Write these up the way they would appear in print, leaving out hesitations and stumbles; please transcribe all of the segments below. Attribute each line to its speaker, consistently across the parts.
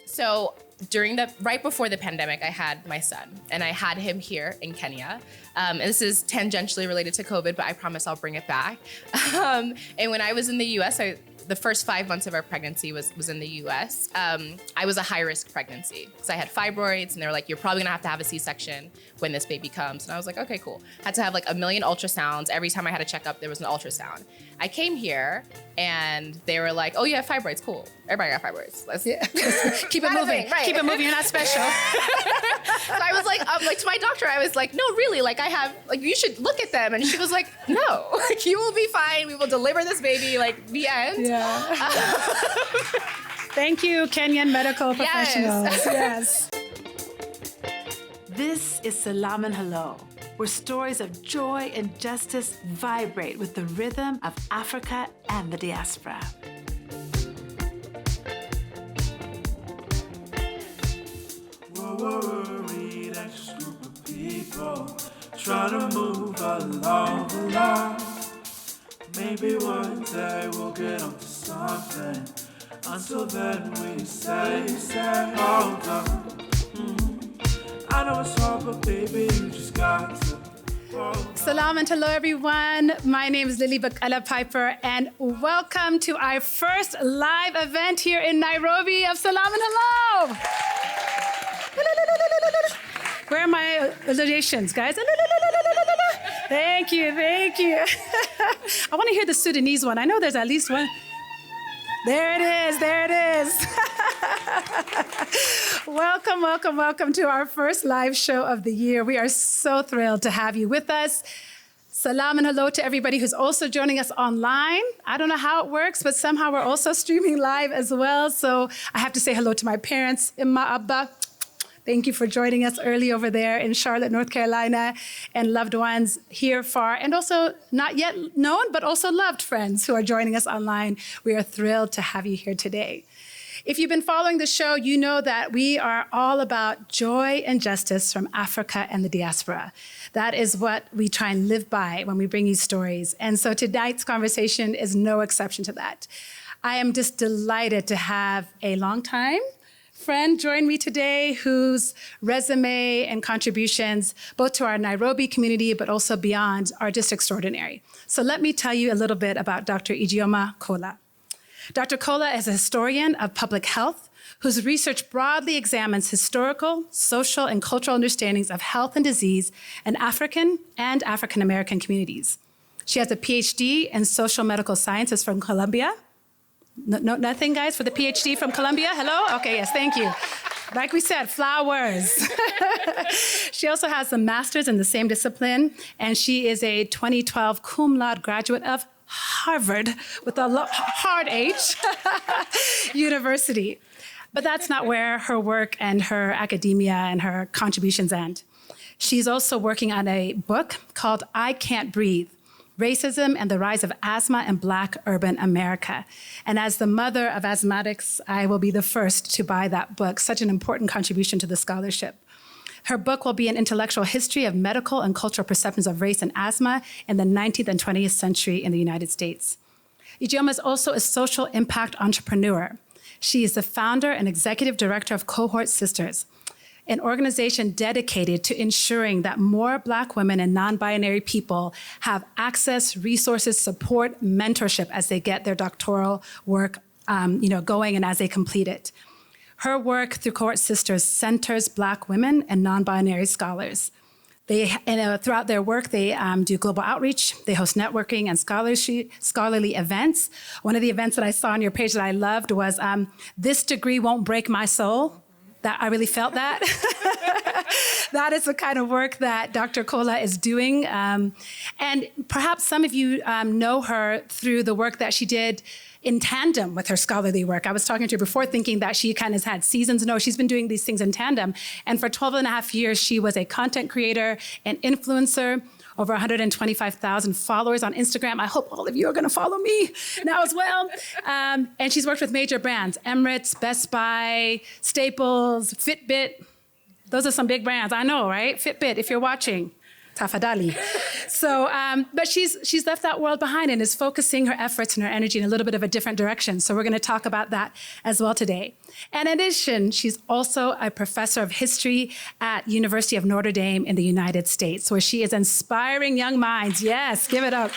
Speaker 1: So right before the pandemic, I had my son, and I had him here in Kenya. And this is tangentially related to COVID, but I promise I'll bring it back. And when I was in the US, the first 5 months of our pregnancy was in the US. I was a high-risk pregnancy because I had fibroids, and they were like, you're probably gonna have to have a C-section when this baby comes. And I was like, okay, cool. Had to have like 1 million ultrasounds. Every time I had a checkup, there was an ultrasound. I came here, and they were like, oh, you have fibroids, cool. Everybody got fibroids. Let's
Speaker 2: keep it moving. Right. Keep it moving, you're not special.
Speaker 1: So I was like to my doctor, I was like, no, really, like I have, like you should look at them. And she was like, no, like you will be fine. We will deliver this baby, like the end.
Speaker 2: Yeah. Thank you, Kenyan medical professionals. Yes. This is Salam and Hello, where stories of joy and justice vibrate with the rhythm of Africa and the diaspora.
Speaker 3: Worried anxious group of people trying to move along. Maybe one day we'll get onto something. Until then we say, hold on. I know it's hard, but baby, you just got to.
Speaker 2: Salam and hello, everyone. My name is Lilly Piper, and welcome to our first live event here in Nairobi of Salam and Hello. Where are my illustrations, guys? Thank you. I want to hear the Sudanese one. I know there's at least one. There it is. Welcome to our first live show of the year. We are so thrilled to have you with us. Salam and hello to everybody who's also joining us online. I don't know how it works, but somehow we're also streaming live as well. So I have to say hello to my parents, Imma, Abba. Thank you for joining us early over there in Charlotte, North Carolina, and loved ones here far, and also not yet known, but also loved friends who are joining us online. We are thrilled to have you here today. If you've been following the show, you know that we are all about joy and justice from Africa and the diaspora. That is what we try and live by when we bring you stories. And so tonight's conversation is no exception to that. I am just delighted to have a longtime friend join me today whose resume and contributions, both to our Nairobi community but also beyond, are just extraordinary. So let me tell you a little bit about Dr. Ijeoma Kola. Dr. Kola is a historian of public health whose research broadly examines historical, social, and cultural understandings of health and disease in African and African American communities. She has a PhD in social medical sciences from Columbia. No, nothing, guys, for the PhD from Columbia? Hello? Okay, yes, thank you. Like we said, flowers. She also has a master's in the same discipline, and she is a 2012 cum laude graduate of Harvard with a hard H University. But that's not where her work and her academia and her contributions end. She's also working on a book called I Can't Breathe: Racism and the Rise of Asthma in Black Urban America. And as the mother of asthmatics, I will be the first to buy that book, such an important contribution to the scholarship. Her book will be an intellectual history of medical and cultural perceptions of race and asthma in the 19th and 20th century in the United States. Ijeoma is also a social impact entrepreneur. She is the founder and executive director of Cohort Sistas, an organization dedicated to ensuring that more Black women and non-binary people have access, resources, support, mentorship as they get their doctoral work going and as they complete it. Her work through Cohort Sistas centers Black women and non-binary scholars. Throughout their work, they do global outreach, they host networking and scholarly events. One of the events that I saw on your page that I loved was This Degree Won't Break My Soul. That I really felt that. That is the kind of work that Dr. Kola is doing. And perhaps some of you know her through the work that she did in tandem with her scholarly work. I was talking to her before thinking that she kind of had seasons. No, she's been doing these things in tandem. And for 12 and a half years, she was a content creator and influencer, over 125,000 followers on Instagram. I hope all of you are gonna follow me now as well. And she's worked with major brands, Emirates, Best Buy, Staples, Fitbit. Those are some big brands, I know, right? Fitbit, if you're watching. Tafadali. So, but she's left that world behind and is focusing her efforts and her energy in a little bit of a different direction. So we're going to talk about that as well today. And in addition, she's also a professor of history at University of Notre Dame in the United States, where she is inspiring young minds. Yes, give it up.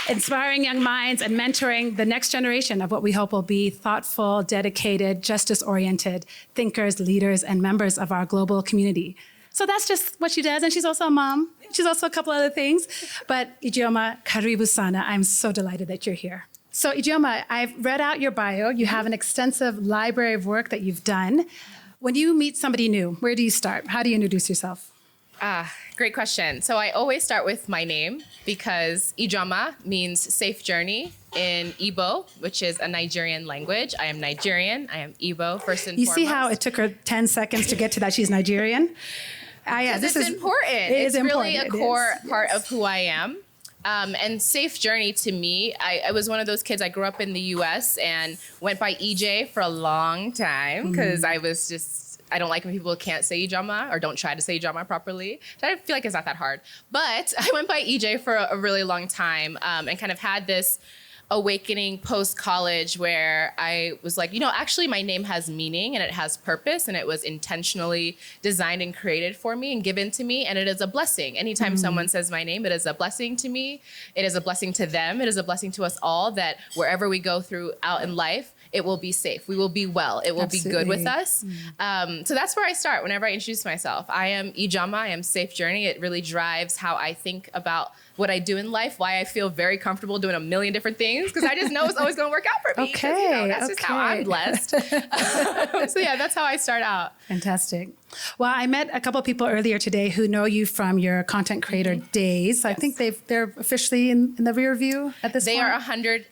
Speaker 2: Inspiring young minds and mentoring the next generation of what we hope will be thoughtful, dedicated, justice-oriented thinkers, leaders, and members of our global community. So that's just what she does. And she's also a mom. She's also a couple other things. But Ijeoma, karibu sana. I'm so delighted that you're here. So Ijeoma, I've read out your bio. You have an extensive library of work that you've done. When you meet somebody new, where do you start? How do you introduce yourself?
Speaker 1: Great question. So I always start with my name because Ijeoma means safe journey in Igbo, which is a Nigerian language. I am Nigerian. I am Igbo first and foremost.
Speaker 2: You see how it took her 10 seconds to get to that she's Nigerian?
Speaker 1: Yeah, this is important. It's really a core part of who I am. And safe journey to me, I was one of those kids. I grew up in the US and went by EJ for a long time because I don't like when people can't say Ijeoma or don't try to say Ijeoma properly. I feel like it's not that hard. But I went by EJ for a really long time and kind of had this awakening post-college where I was like, actually my name has meaning and it has purpose and it was intentionally designed and created for me and given to me, and it is a blessing. Anytime someone says my name, it is a blessing to me. It is a blessing to them. It is a blessing to us all that wherever we go out in life, it will be safe. We will be well. It will be good with us. So that's where I start whenever I introduce myself. I am Ijeoma. I am Safe Journey. It really drives how I think about what I do in life, why I feel very comfortable doing a million different things, because I just know it's always going to work out for me.
Speaker 2: Okay,
Speaker 1: that's just how I'm blessed. So yeah, that's how I start out.
Speaker 2: Fantastic. Well, I met a couple of people earlier today who know you from your content creator days. Yes. I think they're officially in the rear view at this point.
Speaker 1: They are 100%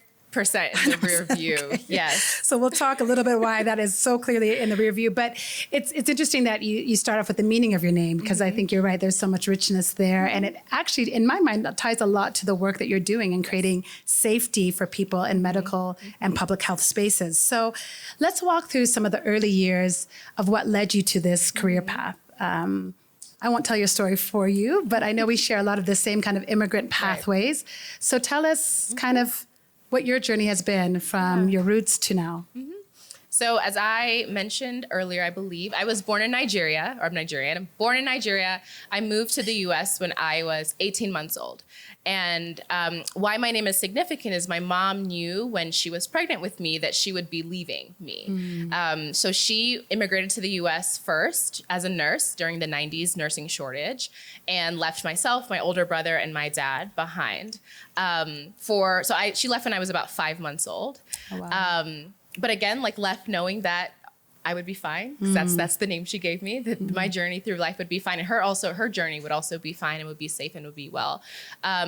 Speaker 1: in the rear view. Yes.
Speaker 2: So we'll talk a little bit why that is so clearly in the rear view. But it's interesting that you start off with the meaning of your name, because I think you're right. There's so much richness there. And it actually, in my mind, ties a lot to the work that you're doing in creating safety for people in medical and public health spaces. So let's walk through some of the early years of what led you to this career path. I won't tell your story for you, but I know we share a lot of the same kind of immigrant pathways. Right. So tell us kind of what your journey has been from your roots to now.
Speaker 1: So as I mentioned earlier, I believe, I was born in Nigeria, or I'm Nigerian. I'm born in Nigeria. I moved to the US when I was 18 months old. And why my name is significant is my mom knew when she was pregnant with me that she would be leaving me. So she immigrated to the US first as a nurse during the 90s nursing shortage and left myself, my older brother, and my dad behind. She left when I was about 5 months old. Oh, wow. But again, left knowing that I would be fine, because that's the name she gave me, that my journey through life would be fine. And her journey would also be fine and would be safe and would be well.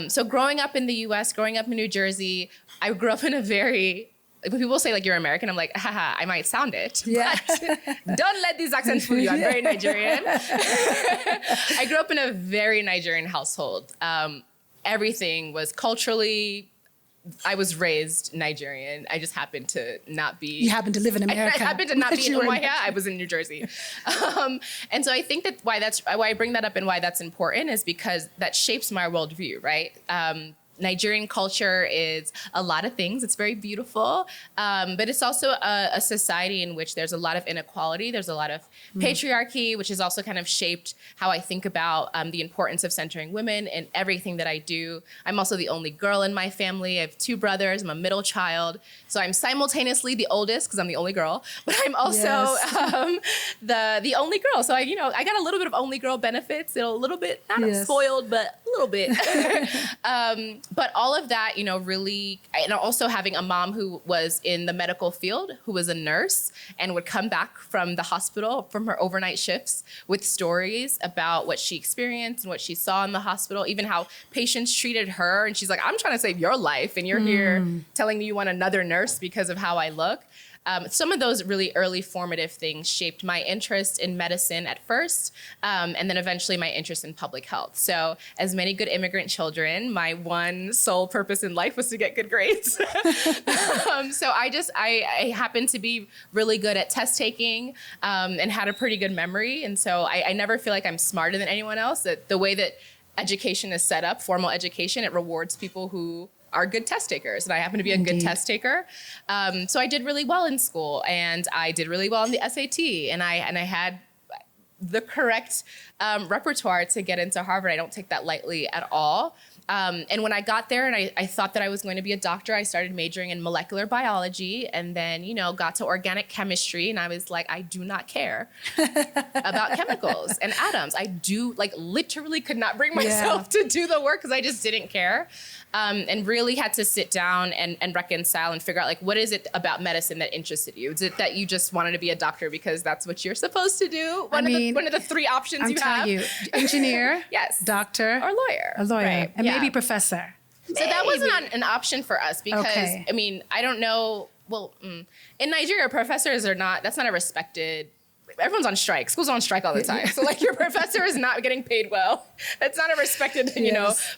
Speaker 1: So growing up in the US, growing up in New Jersey, I grew up in a very, when people say you're American, I'm like, haha, I might sound it, but don't let these accents fool you. I'm very Nigerian. I grew up in a very Nigerian household. Everything was culturally, I was raised Nigerian. I just happened to not be.
Speaker 2: You happened to live in America.
Speaker 1: I happened to not be in Hawaii. I was in New Jersey. And so I think that why I bring that up and why that's important is because that shapes my worldview, right? Nigerian culture is a lot of things. It's very beautiful, but it's also a society in which there's a lot of inequality. There's a lot of patriarchy, which has also kind of shaped how I think about the importance of centering women in everything that I do. I'm also the only girl in my family. I have 2 brothers. I'm a middle child. So I'm simultaneously the oldest because I'm the only girl, but I'm also the only girl. So I got a little bit of only girl benefits, a little bit, not spoiled, but a little bit. But all of that, really, and also having a mom who was in the medical field, who was a nurse and would come back from the hospital from her overnight shifts with stories about what she experienced and what she saw in the hospital, even how patients treated her. And she's like, I'm trying to save your life. And you're here telling me you want another nurse because of how I look. Some of those really early formative things shaped my interest in medicine at first, and then eventually my interest in public health. So as many good immigrant children, my one sole purpose in life was to get good grades. So I happened to be really good at test taking and had a pretty good memory. And so I never feel like I'm smarter than anyone else. The way that education is set up, formal education, it rewards people who are good test takers. And I happen to be a good test taker. So I did really well in school, and I did really well in the SAT, and I had the correct repertoire to get into Harvard. I don't take that lightly at all. And when I got there and I thought that I was going to be a doctor, I started majoring in molecular biology, and then, got to organic chemistry. And I was like, I do not care about chemicals and atoms. I literally could not bring myself to do the work because I just didn't care. And really had to sit down and reconcile and figure out, what is it about medicine that interested you? Is it that you just wanted to be a doctor because that's what you're supposed to do? One of the three options you have. You,
Speaker 2: engineer,
Speaker 1: yes,
Speaker 2: doctor,
Speaker 1: or lawyer.
Speaker 2: A lawyer,
Speaker 1: right.
Speaker 2: and maybe professor.
Speaker 1: So that wasn't an option for us because, I don't know. Well, in Nigeria, professors are not, that's not a respected, everyone's on strike. School's on strike all the time. So your professor is not getting paid well. That's not a respected,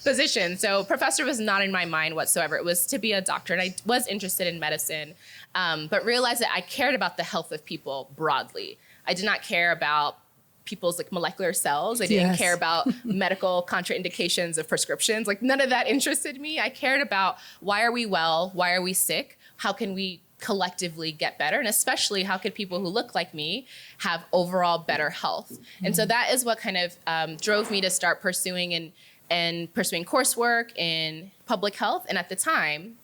Speaker 1: position. So professor was not in my mind whatsoever. It was to be a doctor. And I was interested in medicine, but realized that I cared about the health of people broadly. I did not care about people's molecular cells. I didn't care about medical contraindications of prescriptions. None of that interested me. I cared about why are we well? Why are we sick? How can we collectively get better? And especially how could people who look like me have overall better health? And so that is what kind of drove me to start pursuing coursework in public health. And at the time,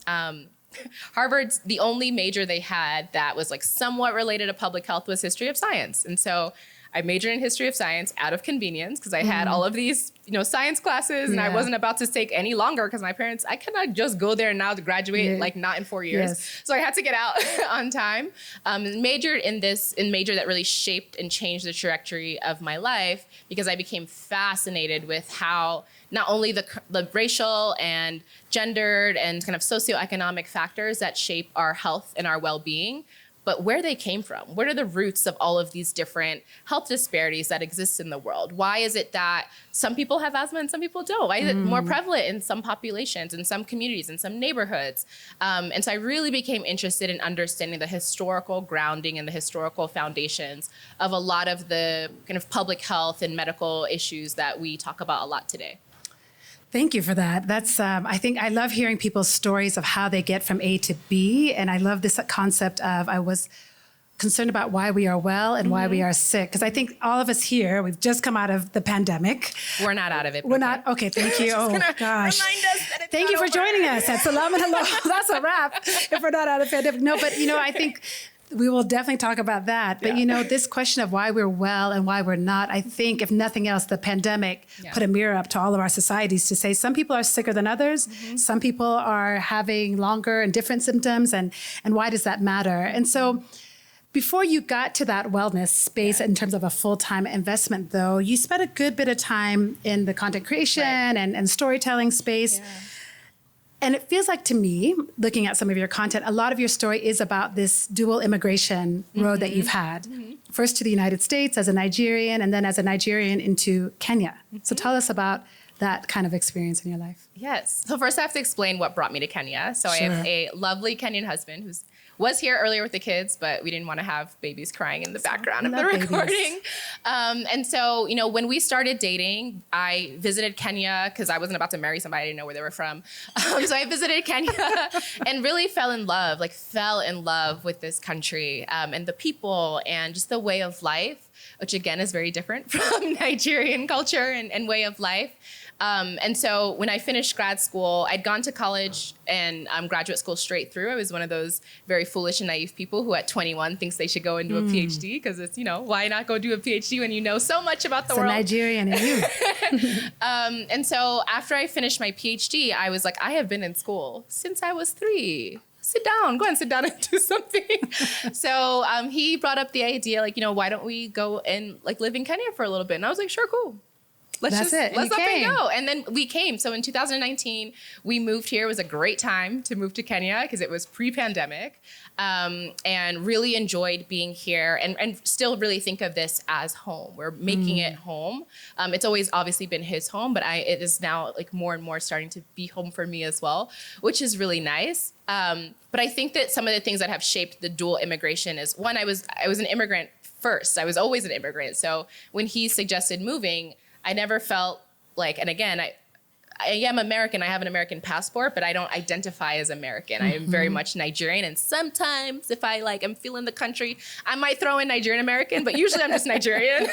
Speaker 1: Harvard's the only major they had that was somewhat related to public health was history of science. And so I majored in history of science out of convenience because I had all of these, science classes, and I wasn't about to take any longer because my parents, I cannot just go there now to graduate not in 4 years. Yes. So I had to get out on time. Majored in major that really shaped and changed the trajectory of my life because I became fascinated with how not only the racial and gendered and kind of socioeconomic factors that shape our health and our well-being, but where they came from. What are the roots of all of these different health disparities that exist in the world? Why is it that some people have asthma and some people don't? Why is it more prevalent in some populations, in some communities, in some neighborhoods? And so I really became interested in understanding the historical grounding and the historical foundations of a lot of the kind of public health and medical issues that we talk about a lot today.
Speaker 2: Thank you for that. That's, I think I love hearing people's stories of how they get from A to B. And I love this concept of, I was concerned about why we are well and why we are sick. Because I think all of us here, we've just come out of the pandemic.
Speaker 1: We're not out of it.
Speaker 2: We're not. Okay, thank you. Oh, gosh. Thank you for joining us at Salam and Hello. That's a wrap if we're not out of the pandemic. No, but, I think we will definitely talk about that. But, this question of why we're well and why we're not, I think, if nothing else, the pandemic put a mirror up to all of our societies to say some people are sicker than others. Some people are having longer and different symptoms. And why does that matter? And so before you got to that wellness space in terms of a full-time investment, though, you spent a good bit of time in the content creation and storytelling space. Yeah. And it feels like to me, looking at some of your content, a lot of your story is about this dual immigration road that you've had. First to the United States as a Nigerian, and then as a Nigerian into Kenya. So tell us about that kind of experience in your life.
Speaker 1: Yes. So first I have to explain what brought me to Kenya. So I have a lovely Kenyan husband who was here earlier with the kids, but we didn't want to have babies crying in the background of the recording. And so, when we started dating, I visited Kenya because I wasn't about to marry somebody I didn't know where they were from. So I visited Kenya and really fell in love with this country and the people and just the way of life, which again is very different from Nigerian culture and way of life. And so when I finished grad school, I'd gone to college and graduate school straight through. I was one of those very foolish and naive people who at 21 thinks they should go and do a PhD because it's, why not go do a PhD when you know so much about the world?
Speaker 2: Nigerian in you.
Speaker 1: And so after I finished my PhD, I was like, I have been in school since I was 3. Sit down, go and sit down and do something. So he brought up the idea, why don't we go and live in Kenya for a little bit? And I was like, sure, cool. Let's up and go. And then we came. So in 2019, we moved here. It was a great time to move to Kenya because it was pre-pandemic and really enjoyed being here and still really think of this as home. We're making it home. It's always obviously been his home, but it is now more and more starting to be home for me as well, which is really nice. But I think that some of the things that have shaped the dual immigration is one, I was an immigrant first. I was always an immigrant. So when he suggested moving, I never felt like, and again, I am American. I have an American passport, but I don't identify as American. I am very much Nigerian. And sometimes if I am feeling the country, I might throw in Nigerian American, but usually I'm just Nigerian.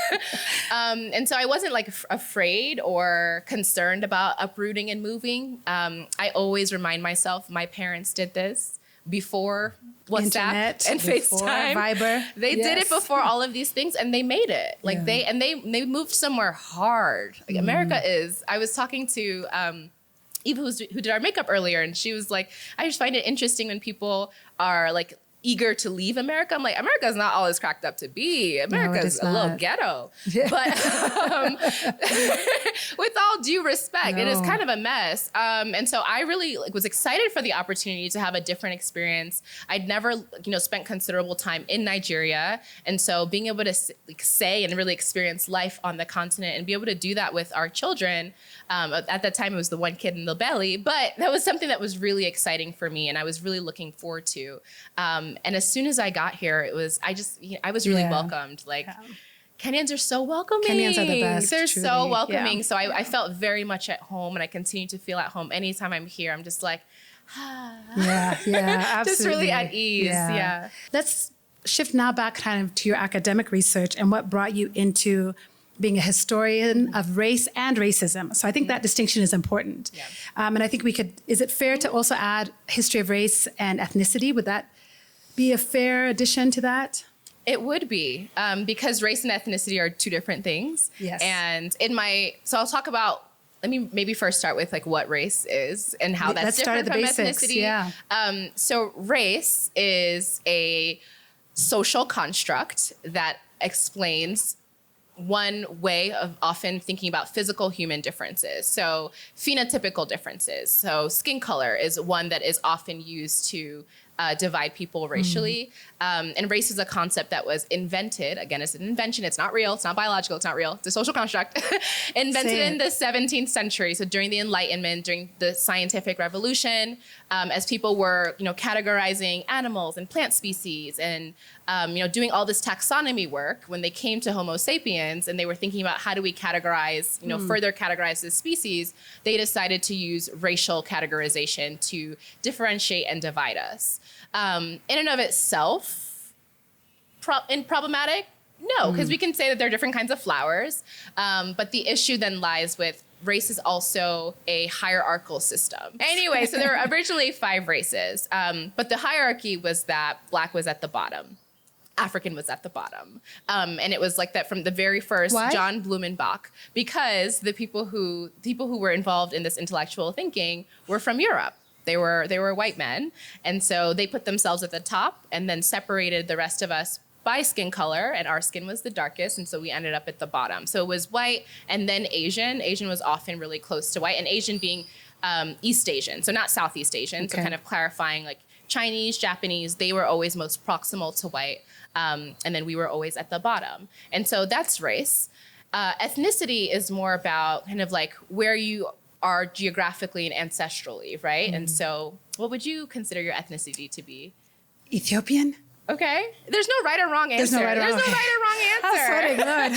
Speaker 1: And so I wasn't afraid or concerned about uprooting and moving. I always remind myself my parents did this before WhatsApp
Speaker 2: Internet,
Speaker 1: and FaceTime.
Speaker 2: Viber.
Speaker 1: They did it before all of these things, and they made it. They moved somewhere hard. America is. I was talking to Eva, who did our makeup earlier, and she was like, I just find it interesting when people are eager to leave America. I'm like, America's not all it's cracked up to be. America's a little ghetto. Yeah. But with all due respect, it is kind of a mess. And so I really was excited for the opportunity to have a different experience. I'd never, spent considerable time in Nigeria. And so being able to say and really experience life on the continent and be able to do that with our children, at that time it was the one kid in the belly, but that was something that was really exciting for me and I was really looking forward to. And as soon as I got here, I was really welcomed. Kenyans are so welcoming.
Speaker 2: Kenyans are the best.
Speaker 1: They're
Speaker 2: truly.
Speaker 1: so welcoming. Yeah. So I felt very much at home, and I continue to feel at home. Anytime I'm here, I'm just like,
Speaker 2: absolutely.
Speaker 1: Just really at ease. Yeah.
Speaker 2: Let's shift now back kind of to your academic research and what brought you into being a historian of race and racism. So I think that distinction is important. Yeah. And I think is it fair to also add history of race and ethnicity? Would that be a fair addition to that?
Speaker 1: It would be, because race and ethnicity are two different things.
Speaker 2: Yes.
Speaker 1: And so I'll talk about, let me maybe first start with like what race is and how that's different from ethnicity.
Speaker 2: Yeah.
Speaker 1: So race is a social construct that explains one way of often thinking about physical human differences. So phenotypical differences. So skin color is one that is often used to divide people racially. And race is a concept that was invented. Again, it's an invention. It's not real. It's not biological. It's not real. It's a social construct. Invented in the 17th century. So during the Enlightenment, during the scientific revolution, as people were, categorizing animals and plant species and, doing all this taxonomy work, when they came to Homo sapiens and they were thinking about how do we categorize, further categorize this species, they decided to use racial categorization to differentiate and divide us. In and of itself, problematic? No, because we can say that there are different kinds of flowers. But the issue then lies with race is also a hierarchical system. Anyway, so there were originally 5 races, but the hierarchy was that Black was at the bottom. African was at the bottom. And it was like that from the very first.
Speaker 2: Why?
Speaker 1: John Blumenbach, because the people who were involved in this intellectual thinking were from Europe. They were white men. And so they put themselves at the top and then separated the rest of us by skin color, and our skin was the darkest, and so we ended up at the bottom. So it was white and then Asian. Asian was often really close to white, and Asian being East Asian, so not Southeast Asian. Okay. So kind of clarifying, like Chinese, Japanese, they were always most proximal to white, and then we were always at the bottom. And so that's race. Ethnicity is more about kind of like where you are geographically and ancestrally, right? And so what would you consider your ethnicity to be?
Speaker 2: Ethiopian.
Speaker 1: Okay. There's no right or wrong answer.
Speaker 2: There's no right or wrong answer.
Speaker 1: I
Speaker 2: swear to God.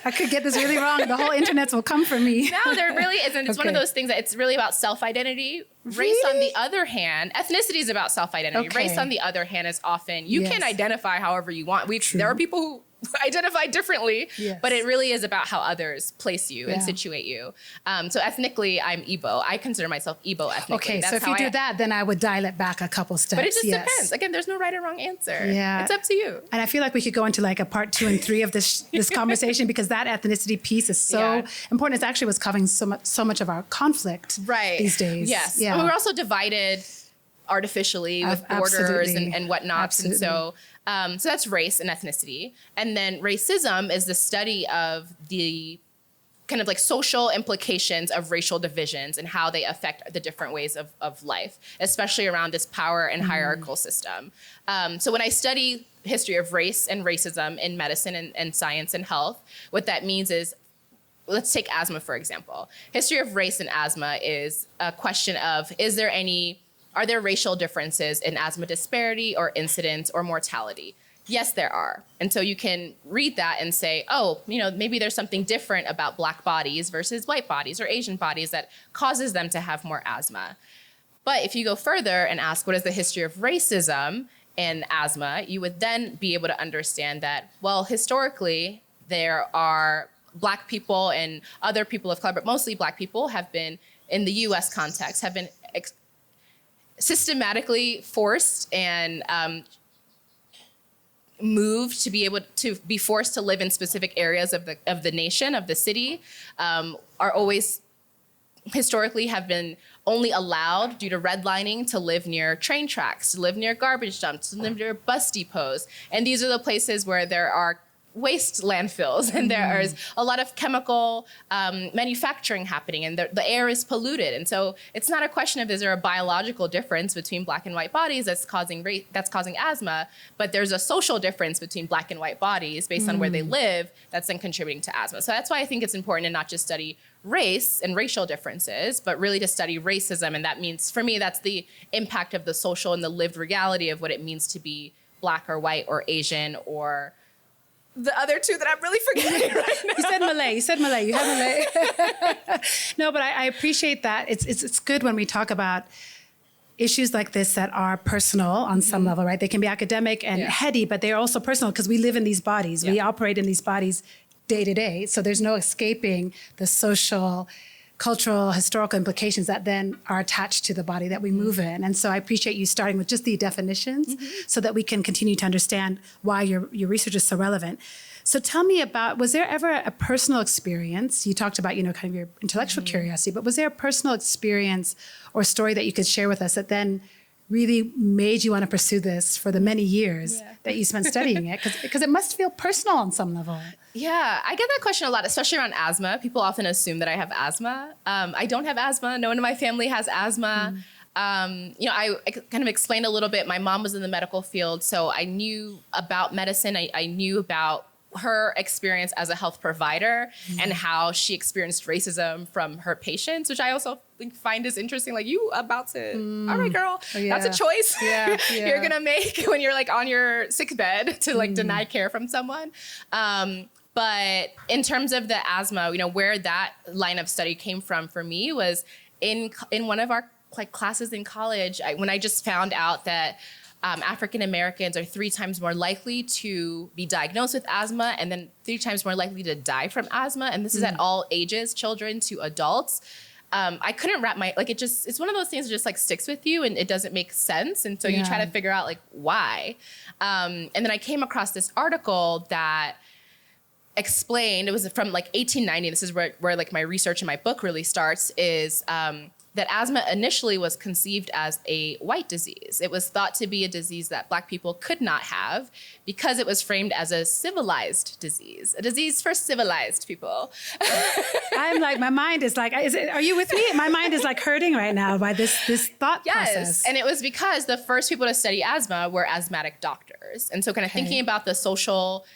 Speaker 2: I could get this really wrong. The whole internet will come for me.
Speaker 1: No, there really isn't. It's one of those things that it's really about self-identity.
Speaker 2: Really?
Speaker 1: Race, on the other hand, ethnicity is about self-identity.
Speaker 2: Okay.
Speaker 1: Race, on the other hand, is often, you can identify however you want. There are people who identify differently, but it really is about how others place you and situate you. So ethnically, I'm Igbo. I consider myself Igbo ethnically.
Speaker 2: Okay, so if you do that, then I would dial it back a couple steps.
Speaker 1: But it just depends. Again, there's no right or wrong answer.
Speaker 2: Yeah.
Speaker 1: It's up to you.
Speaker 2: And I feel like we could go into like a part 2 and 3 of this conversation, because that ethnicity piece is so important. It's actually what's causing so much of our conflict these days.
Speaker 1: Yes.
Speaker 2: Yeah.
Speaker 1: And we're also divided artificially with borders and whatnot.
Speaker 2: Absolutely.
Speaker 1: And so that's race and ethnicity. And then racism is the study of the kind of like social implications of racial divisions and how they affect the different ways of life, especially around this power and hierarchical system. So when I study history of race and racism in medicine and science and health, what that means is, let's take asthma, for example. History of race and asthma is a question of, are there racial differences in asthma disparity or incidence or mortality? Yes, there are. And so you can read that and say, oh, maybe there's something different about Black bodies versus white bodies or Asian bodies that causes them to have more asthma. But if you go further and ask, what is the history of racism and asthma, you would then be able to understand that, well, historically, there are Black people and other people of color, but mostly Black people have been, in the US context, have been systematically forced and moved to be able to be forced to live in specific areas of the nation, of the city, are always historically have been only allowed due to redlining to live near train tracks, to live near garbage dumps, to live near bus depots. And these are the places where there are waste landfills and there is a lot of chemical manufacturing happening and the air is polluted. And so it's not a question of is there a biological difference between Black and white bodies that's causing asthma, but there's a social difference between Black and white bodies based on where they live that's then contributing to asthma. So that's why I think it's important to not just study race and racial differences, but really to study racism. And that means, for me, that's the impact of the social and the lived reality of what it means to be Black or white or Asian or the other two that I'm really forgetting right now.
Speaker 2: You said Malay. You have Malay. No, but I appreciate that. It's good when we talk about issues like this that are personal on some level, right? They can be academic and heady, but they're also personal because we live in these bodies. We operate in these bodies day to day. So there's no escaping the social, cultural, historical implications that then are attached to the body that we move in. And so I appreciate you starting with just the definitions so that we can continue to understand why your research is so relevant. So tell me about, was there ever a personal experience? You talked about, kind of your intellectual curiosity, but was there a personal experience or story that you could share with us that then really made you want to pursue this for the many years that you spent studying it? Because it must feel personal on some level.
Speaker 1: Yeah, I get that question a lot, especially around asthma. People often assume that I have asthma. I don't have asthma. No one in my family has asthma. I kind of explained a little bit. My mom was in the medical field, so I knew about medicine. I knew about her experience as a health provider and how she experienced racism from her patients, which I also find is interesting. Like, you about to, all right, girl, that's a choice you're gonna make when you're like on your sick bed to like deny care from someone. But in terms of the asthma, where that line of study came from for me was in one of our classes in college, when I just found out that African Americans are 3 times more likely to be diagnosed with asthma and then 3 times more likely to die from asthma. And this is at all ages, children to adults. I couldn't wrap it's one of those things that just like sticks with you and it doesn't make sense. And so you try to figure out like why. And then I came across this article that explained, it was from like 1890. This is where like my research in my book really starts, is that asthma initially was conceived as a white disease. It was thought to be a disease that Black people could not have because it was framed as a civilized disease, a disease for civilized people.
Speaker 2: I'm like, my mind is like, are you with me? My mind is like hurting right now by this thought process.
Speaker 1: Yes, and it was because the first people to study asthma were asthmatic doctors. And so kind of thinking about the social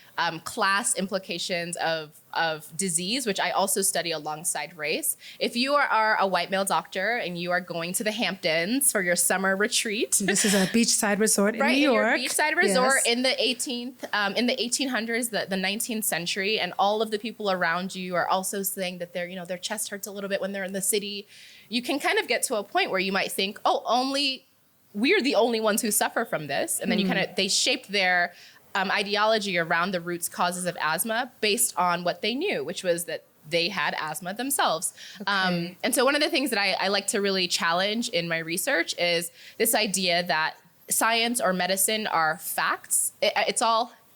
Speaker 1: class implications of disease, which I also study alongside race. If you are a white male doctor and you are going to the Hamptons for your summer retreat.
Speaker 2: This is a beachside resort in New York.
Speaker 1: Your beachside resort in the 1800s, the 19th century, and all of the people around you are also saying that their chest hurts a little bit when they're in the city. You can kind of get to a point where you might think, we're the only ones who suffer from this. And then they shaped their ideology around the roots causes of asthma based on what they knew, which was that they had asthma themselves. Okay. And so one of the things that I like to really challenge in my research is this idea that science or medicine are facts.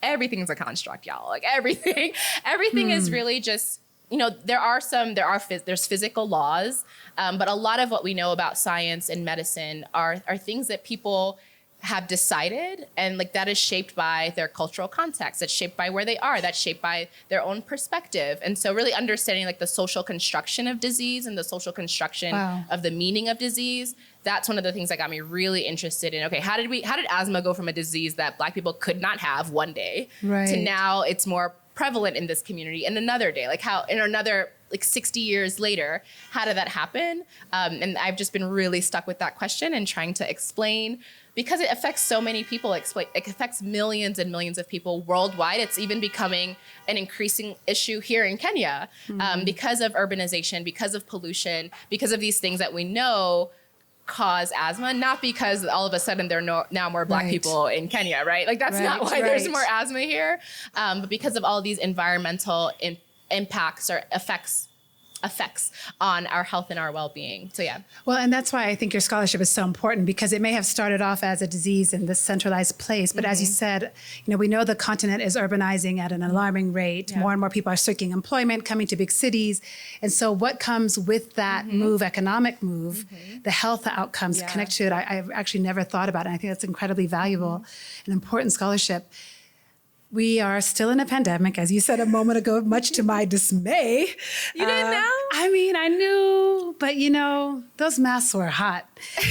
Speaker 1: Everything's a construct, y'all. Like everything is really just, there's physical laws, but a lot of what we know about science and medicine are things that people have decided, and like that is shaped by their cultural context. That's shaped by where they are. That's shaped by their own perspective. And so really understanding like the social construction of disease and the social construction of the meaning of disease, that's one of the things that got me really interested in, okay, how did asthma go from a disease that Black people could not have one day to now it's more prevalent in this community in another day? Like how in another, like 60 years later, how did that happen? And I've just been really stuck with that question and trying to explain, because it affects so many people. It affects millions and millions of people worldwide. It's even becoming an increasing issue here in Kenya because of urbanization, because of pollution, because of these things that we know cause asthma, not because all of a sudden there are now more Black people in Kenya, right? Like that's not why there's more asthma here, but because of all these environmental impacts or effects on our health and our well-being. So yeah.
Speaker 2: Well, and that's why I think your scholarship is so important, because it may have started off as a disease in this centralized place, but as you said, we know the continent is urbanizing at an alarming rate. Yeah. More and more people are seeking employment, coming to big cities. And so what comes with that economic move, the health outcomes connected to it, I've actually never thought about it. And I think that's incredibly valuable and important scholarship. We are still in a pandemic, as you said a moment ago, much to my dismay.
Speaker 1: You didn't know?
Speaker 2: I mean, I knew, but those masks were hot.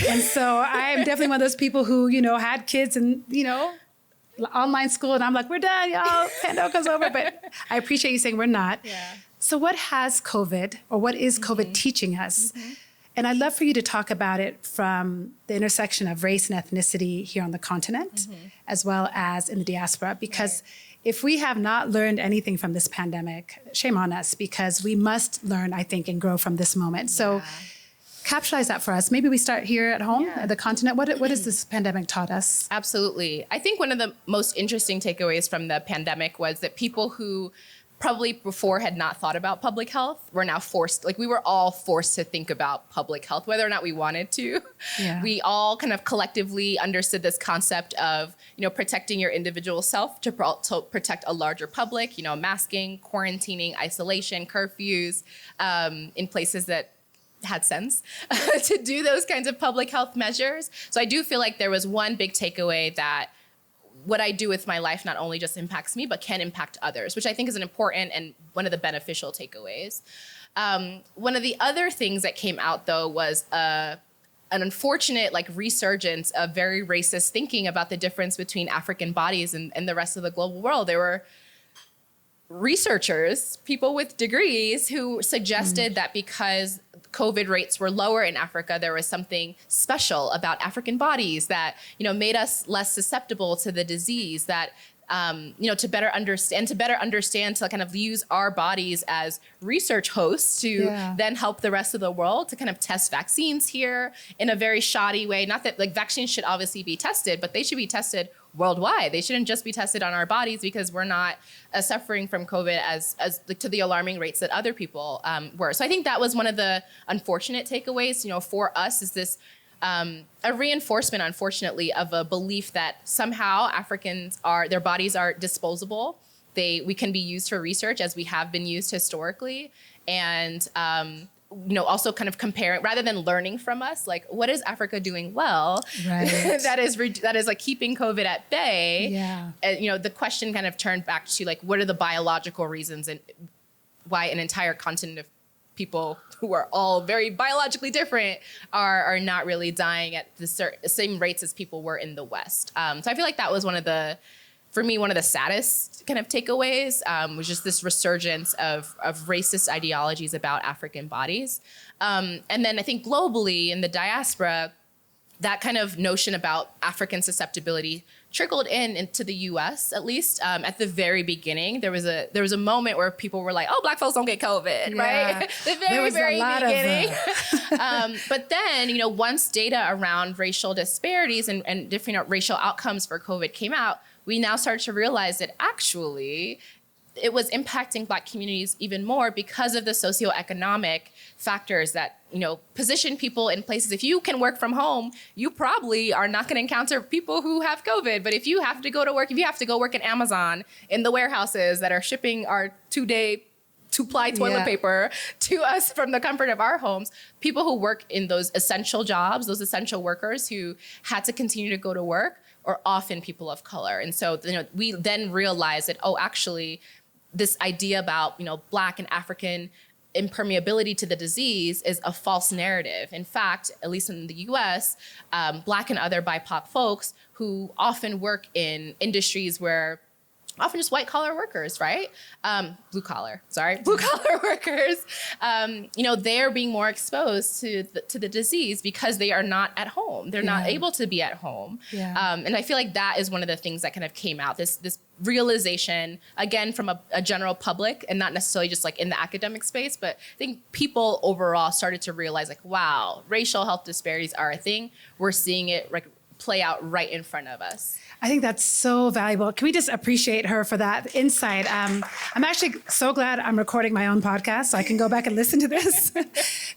Speaker 2: And so I'm definitely one of those people who, had kids and, online school. And I'm like, we're done, y'all. Pandemic's over. But I appreciate you saying we're not. Yeah. So what has COVID, or what is COVID teaching us? And I'd love for you to talk about it from the intersection of race and ethnicity here on the continent, as well as in the diaspora. Because if we have not learned anything from this pandemic, shame on us, because we must learn, I think, and grow from this moment. So capitalize that for us. Maybe we start here at home, at the continent. What has this pandemic taught us?
Speaker 1: Absolutely. I think one of the most interesting takeaways from the pandemic was that people who probably before had not thought about public health were now forced, we were all forced to think about public health, whether or not we wanted to. Yeah. We all kind of collectively understood this concept of, protecting your individual self to protect a larger public, masking, quarantining, isolation, curfews, in places that had sense to do those kinds of public health measures. So I do feel like there was one big takeaway that what I do with my life not only just impacts me, but can impact others, which I think is an important and one of the beneficial takeaways. One of the other things that came out, though, was an unfortunate resurgence of very racist thinking about the difference between African bodies and the rest of the global world. There were researchers, people with degrees, who suggested that because COVID rates were lower in Africa, there was something special about African bodies that, made us less susceptible to the disease, that, to better understand, to kind of use our bodies as research hosts to then help the rest of the world to kind of test vaccines here in a very shoddy way. Not that vaccines should obviously be tested, but they should be tested worldwide. They shouldn't just be tested on our bodies because we're not suffering from COVID as to the alarming rates that other people were. So I think that was one of the unfortunate takeaways, for us, is this a reinforcement, unfortunately, of a belief that somehow their bodies are disposable. We can be used for research as we have been used historically. And also kind of comparing, rather than learning from us, what is Africa doing well? Right. that is keeping COVID at bay. Yeah. And, the question kind of turned back to what are the biological reasons and why an entire continent of people who are all very biologically different are not really dying at the same rates as people were in the West. So I feel like that was one of the saddest kind of takeaways, was just this resurgence of racist ideologies about African bodies. And then I think globally in the diaspora, that kind of notion about African susceptibility trickled into the U.S. at least. At the very beginning, there was a moment where people were like, "Oh, Black folks don't get COVID," right? The very beginning. But then, once data around racial disparities and different racial outcomes for COVID came out, we now start to realize that actually it was impacting Black communities even more because of the socioeconomic factors that, position people in places. If you can work from home, you probably are not going to encounter people who have COVID. But if you have to go to work, if you have to go work at Amazon in the warehouses that are shipping our 2-ply toilet paper to us from the comfort of our homes, people who work in those essential jobs, those essential workers who had to continue to go to work, are often people of color. And so, we then realize that, actually, this idea about, Black and African impermeability to the disease is a false narrative. In fact, at least in the US, Black and other BIPOC folks who often work in industries where often just white collar workers, right? Blue collar workers, they're being more exposed to the disease because they are not at home. They're not able to be at home.
Speaker 2: Yeah.
Speaker 1: And I feel like that is one of the things that kind of came out, this realization, again, from a general public and not necessarily just like in the academic space, but I think people overall started to realize like, wow, racial health disparities are a thing. We're seeing it like play out right in front of us.
Speaker 2: I think that's so valuable. Can we just appreciate her for that insight? I'm actually so glad I'm recording my own podcast so I can go back and listen to this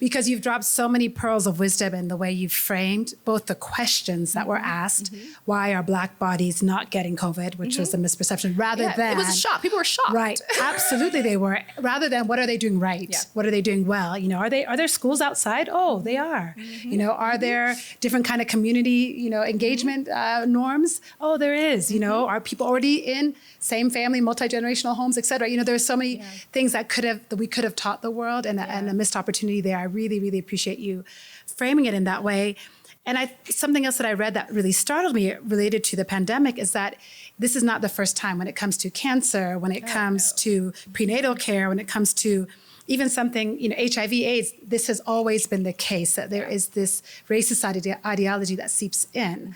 Speaker 2: because you've dropped so many pearls of wisdom in the way you've framed both the questions that were asked. Why are Black bodies not getting COVID, which was a misperception, rather than...
Speaker 1: It was a shock. People were shocked.
Speaker 2: Right. Absolutely they were. Rather than what are they doing right?
Speaker 1: Yeah.
Speaker 2: What are they doing well? Are there schools outside? Oh, they are. Are there different kind of community, engagement norms? Oh, there is. Are people already in same family, multi-generational homes, et cetera? There's so many things that we could have taught the world and a missed opportunity there. I really, really appreciate you framing it in that way. And something else that I read that really startled me related to the pandemic is that this is not the first time when it comes to cancer, when it comes to prenatal care, when it comes to even something, HIV, AIDS, this has always been the case, that there is this racist ideology that seeps in.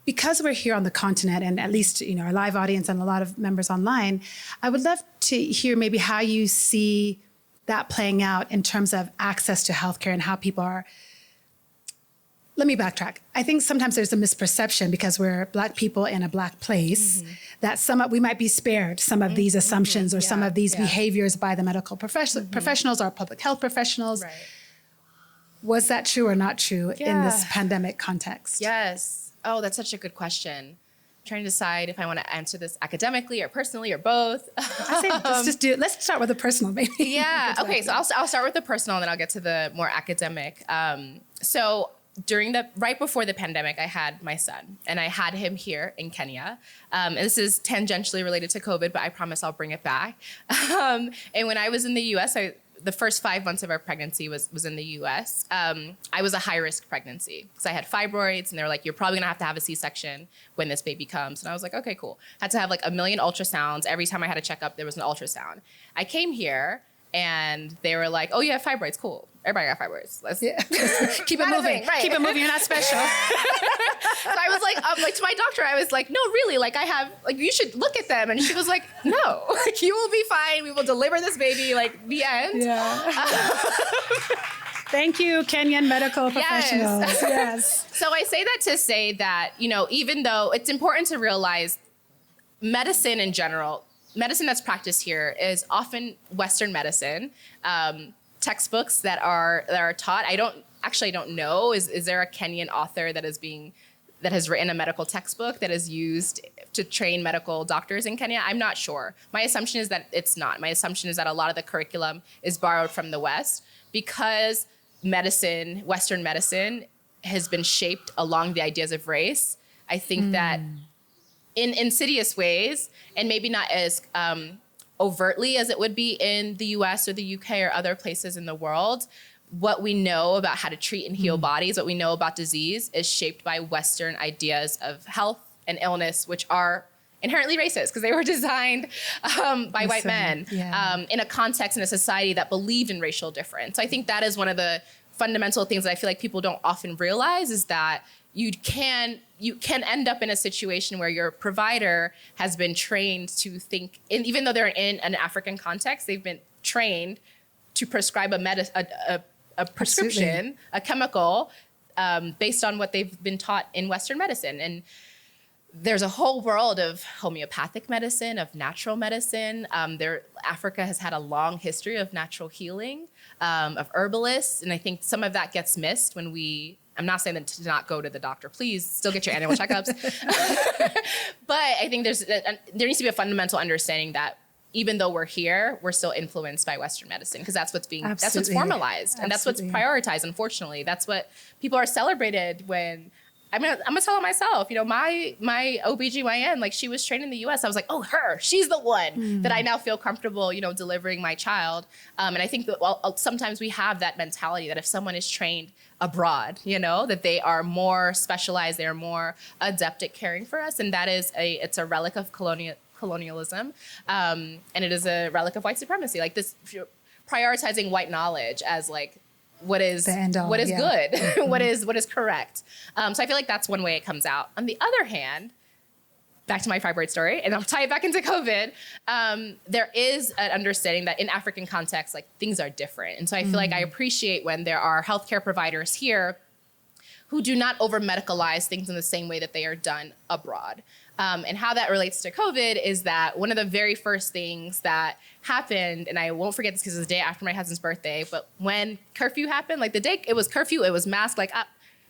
Speaker 2: Because we're here on the continent, and at least our live audience and a lot of members online, I would love to hear maybe how you see that playing out in terms of access to healthcare and how people are. Let me backtrack. I think sometimes there's a misperception because we're Black people in a Black place that we might be spared some of these assumptions or some of these behaviors by the medical professionals or public health professionals.
Speaker 1: Right.
Speaker 2: Was that true or not true in this pandemic context?
Speaker 1: Yes. Oh, that's such a good question. I'm trying to decide if I want to answer this academically or personally or both.
Speaker 2: I say let's just do it. Let's start with the personal, maybe.
Speaker 1: Yeah. Okay. So I'll start with the personal, and then I'll get to the more academic. So right before the pandemic, I had my son, and I had him here in Kenya. And this is tangentially related to COVID, but I promise I'll bring it back. And when I was in the U.S., the first 5 months of our pregnancy was in the U.S. I was a high-risk pregnancy because I had fibroids, and they were like, you're probably going to have a C-section when this baby comes. And I was like, okay, cool. Had to have like 1 million ultrasounds. Every time I had a checkup, there was an ultrasound. I came here, and they were like, oh, you have fibroids. Cool. Everybody got fibroids. Let's
Speaker 2: keep it moving.
Speaker 1: Right.
Speaker 2: Keep it moving. You're not special.
Speaker 1: So I was like to my doctor, I was like, no, really, like I have, like you should look at them. And she was like, no, like you will be fine. We will deliver this baby, like the end.
Speaker 2: Yeah. Thank you, Kenyan medical professionals. Yes.
Speaker 1: So I say that to say that, even though it's important to realize medicine in general, medicine that's practiced here is often Western medicine. Textbooks that are taught. I don't know. Is there a Kenyan author that has written a medical textbook that is used to train medical doctors in Kenya? I'm not sure. My assumption is that it's not. My assumption is that a lot of the curriculum is borrowed from the West because Western medicine has been shaped along the ideas of race. I think that in insidious ways, and maybe not as overtly as it would be in the US or the UK or other places in the world, what we know about how to treat and heal bodies, what we know about disease is shaped by Western ideas of health and illness, which are inherently racist because they were designed by white men in a context, in a society that believed in racial difference. So I think that is one of the fundamental things that I feel like people don't often realize is that you can end up in a situation where your provider has been trained to think, and even though they're in an African context, they've been trained to prescribe a prescription, a chemical, based on what they've been taught in Western medicine. And there's a whole world of homeopathic medicine, of natural medicine. Africa has had a long history of natural healing, of herbalists, and I think some of that gets missed when I'm not saying that to not go to the doctor. Please still get your annual checkups. But I think there needs to be a fundamental understanding that even though we're here, we're still influenced by Western medicine because that's what's formalized and that's what's prioritized. Unfortunately, that's what people are celebrated when. I'm gonna tell it myself. My OBGYN, like she was trained in the US. I was like, oh, she's the one that I now feel comfortable, delivering my child. And I think that sometimes we have that mentality that if someone is trained abroad, that they are more specialized, they're more adept at caring for us. And that is it's a relic of colonialism, and it is a relic of white supremacy. Like this, prioritizing white knowledge as like what is good, what is correct. So I feel like that's one way it comes out. On the other hand, back to my fibroid story, and I'll tie it back into COVID. There is an understanding that in African context, like things are different. And so I feel like I appreciate when there are healthcare providers here who do not over-medicalize things in the same way that they are done abroad. And how that relates to COVID is that one of the very first things that happened, and I won't forget this because it was the day after my husband's birthday, but when curfew happened, like the day it was curfew, it was mask, like,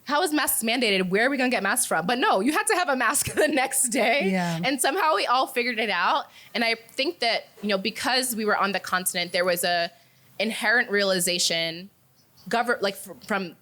Speaker 1: how is masks mandated? Where are we gonna get masks from? But no, you had to have a mask the next day. Yeah. And somehow we all figured it out. And I think that, you know, because we were on the continent, there was a inherent realization from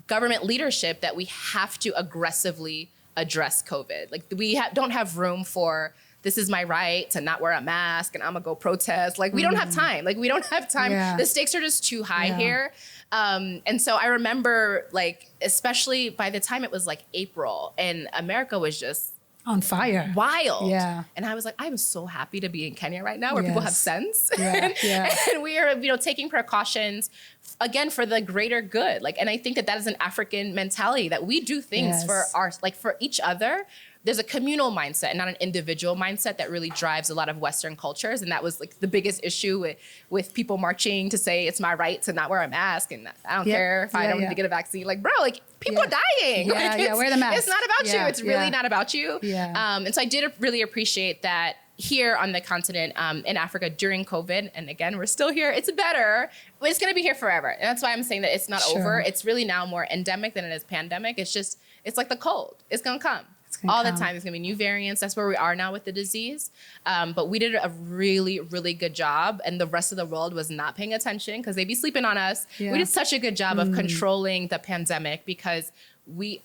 Speaker 1: government leadership that we have to aggressively address COVID. Like we don't have room for, this is my right to not wear a mask and I'm gonna go protest. Like we don't have time. Like we don't have time. Yeah. The stakes are just too high here. And so I remember, like, especially by the time it was like April and America was just
Speaker 2: on fire,
Speaker 1: wild.
Speaker 2: Yeah.
Speaker 1: And I was like, I'm so happy to be in Kenya right now where people have sense.
Speaker 2: Yeah.
Speaker 1: And we are, you know, taking precautions again for the greater good. Like, and I think that is an African mentality that we do things for for each other. There's a communal mindset and not an individual mindset that really drives a lot of Western cultures. And that was like the biggest issue with people marching to say it's my right to not wear a mask. And I don't care if I don't need to get a vaccine. Like, bro, like people are dying.
Speaker 2: Wear the mask.
Speaker 1: It's not about you. It's really not about you.
Speaker 2: Yeah.
Speaker 1: And so I did really appreciate that here on the continent, in Africa during COVID. And again, we're still here. It's better, but it's going to be here forever. And that's why I'm saying that it's not over. It's really now more endemic than it is pandemic. It's like the cold. It's going to come. All the time. There's gonna be new variants. That's where we are now with the disease. But we did a really, really good job. And the rest of the world was not paying attention because they'd be sleeping on us. Yeah. We did such a good job of controlling the pandemic because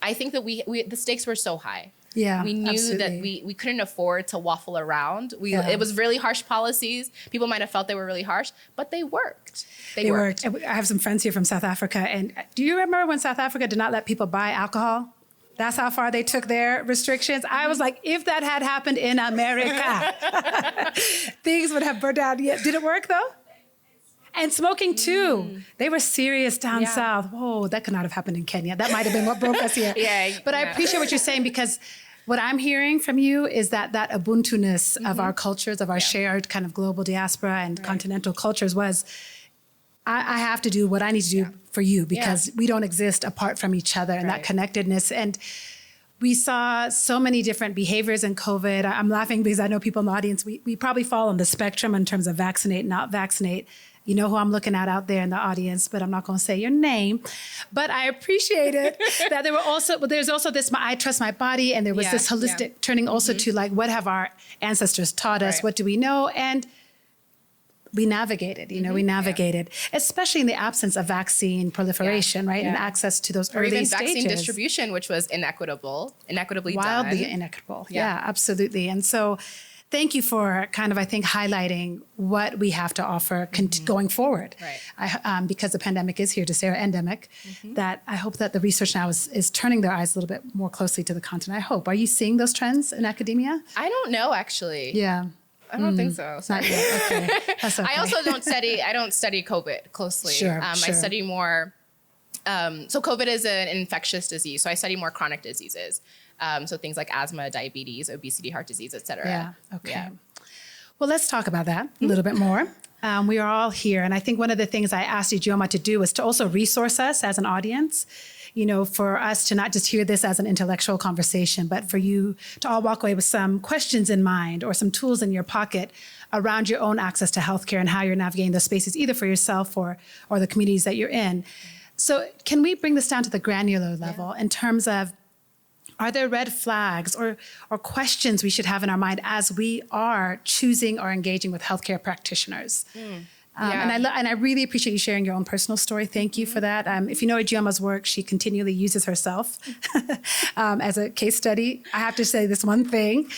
Speaker 1: I think that the stakes were so high.
Speaker 2: Yeah,
Speaker 1: we knew that we couldn't afford to waffle around. It was really harsh policies. People might have felt they were really harsh, but they worked. They worked.
Speaker 2: I have some friends here from South Africa. And do you remember when South Africa did not let people buy alcohol? That's how far they took their restrictions. I was like, if that had happened in America, things would have burned out. Did it work though? And smoking too. They were serious down south. Whoa, that could not have happened in Kenya. That might have been what broke us here. But I appreciate what you're saying because what I'm hearing from you is that Ubuntu-ness of our cultures, of our shared kind of global diaspora and continental cultures was, I have to do what I need to do for you because we don't exist apart from each other and that connectedness. And we saw so many different behaviors in COVID. I'm laughing because I know people in the audience, we probably fall on the spectrum in terms of vaccinate, not vaccinate. You know who I'm looking at out there in the audience, but I'm not going to say your name. But I appreciate it that there's also this, I trust my body. And there was this holistic turning also to like, what have our ancestors taught us? What do we know? And we navigated, we navigated, especially in the absence of vaccine proliferation, right? And access to those early
Speaker 1: even
Speaker 2: stages.
Speaker 1: Vaccine distribution, which was inequitably
Speaker 2: Wildly
Speaker 1: done.
Speaker 2: inequitable. Yeah, absolutely. And so thank you for kind of, I think, highlighting what we have to offer going forward.
Speaker 1: Right.
Speaker 2: Because the pandemic is here to stay, or endemic, that I hope that the research now is turning their eyes a little bit more closely to the continent. I hope. Are you seeing those trends in academia?
Speaker 1: I don't know, actually.
Speaker 2: Yeah.
Speaker 1: I don't think so.
Speaker 2: Not yet. Okay. That's okay.
Speaker 1: I also don't study COVID closely.
Speaker 2: Sure.
Speaker 1: I study more, so COVID is an infectious disease. So I study more chronic diseases. So things like asthma, diabetes, obesity, heart disease, et cetera.
Speaker 2: Yeah. Okay. Yeah. Well, let's talk about that a little bit more. We are all here. And I think one of the things I asked Ijeoma to do was to also resource us as an audience, for us to not just hear this as an intellectual conversation, but for you to all walk away with some questions in mind or some tools in your pocket around your own access to healthcare and how you're navigating those spaces, either for yourself or the communities that you're in. So can we bring this down to the granular level in terms of, are there red flags or questions we should have in our mind as we are choosing or engaging with healthcare practitioners? And I really appreciate you sharing your own personal story. Thank you for that. If you know Ijeoma's work, she continually uses herself as a case study. I have to say this one thing.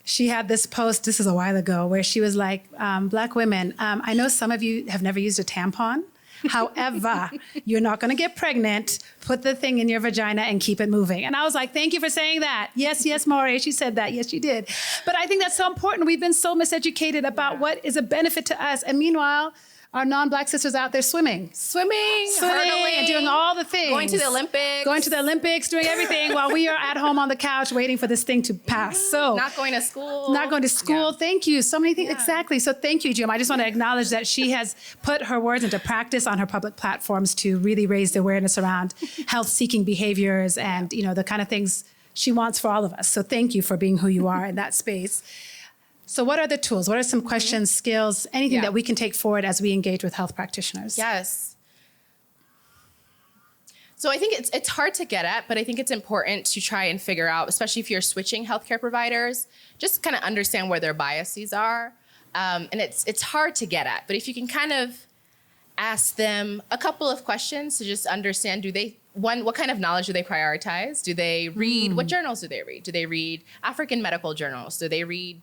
Speaker 2: She had this post, this is a while ago, where she was like, Black women, I know some of you have never used a tampon. However, you're not going to get pregnant. Put the thing in your vagina and keep it moving. And I was like, thank you for saying that. Yes, yes, Maury, she said that. Yes, she did. But I think that's so important. We've been so miseducated about what is a benefit to us. And meanwhile, our non-Black sisters out there swimming,
Speaker 1: hurdling,
Speaker 2: and doing all the things.
Speaker 1: Going to the Olympics,
Speaker 2: doing everything while we are at home on the couch waiting for this thing to pass. So
Speaker 1: not going to school.
Speaker 2: Yeah. Thank you. So many things. Yeah. Exactly. So thank you, Ijeoma. I just want to acknowledge that she has put her words into practice on her public platforms to really raise the awareness around health-seeking behaviors and, the kind of things she wants for all of us. So thank you for being who you are in that space. So what are the tools? What are some questions, skills, anything that we can take forward as we engage with health practitioners?
Speaker 1: Yes. So I think it's hard to get at, but I think it's important to try and figure out, especially if you're switching healthcare providers, just kind of understand where their biases are. And it's hard to get at, but if you can kind of ask them a couple of questions to just understand, what kind of knowledge do they prioritize? Do they read, what journals do they read? Do they read African medical journals? Do they read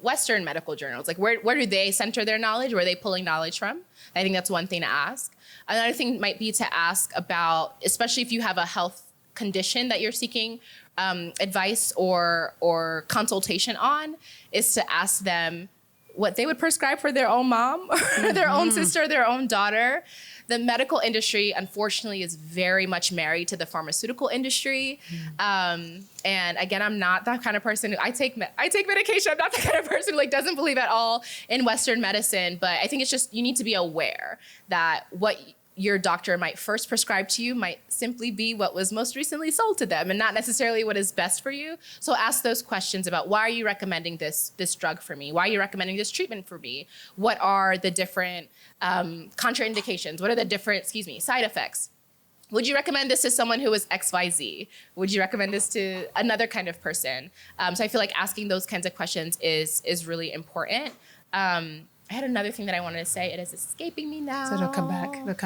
Speaker 1: Western medical journals? Like where do they center their knowledge? Where are they pulling knowledge from? I think that's one thing to ask. Another thing might be to ask about, especially if you have a health condition that you're seeking advice or consultation on, is to ask them what they would prescribe for their own mom or their own sister, their own daughter. The medical industry, unfortunately, is very much married to the pharmaceutical industry. And again, I'm not that kind of person who I take medication. I'm not the kind of person who doesn't believe at all in Western medicine. But I think it's just, you need to be aware that what your doctor might first prescribe to you might simply be what was most recently sold to them and not necessarily what is best for you. So ask those questions about, why are you recommending this drug for me? Why are you recommending this treatment for me? What are the different contraindications? What are the different, side effects? Would you recommend this to someone who is XYZ? Would you recommend this to another kind of person? So I feel like asking those kinds of questions is really important. I had another thing that I wanted to say. It is escaping me now.
Speaker 2: So it'll come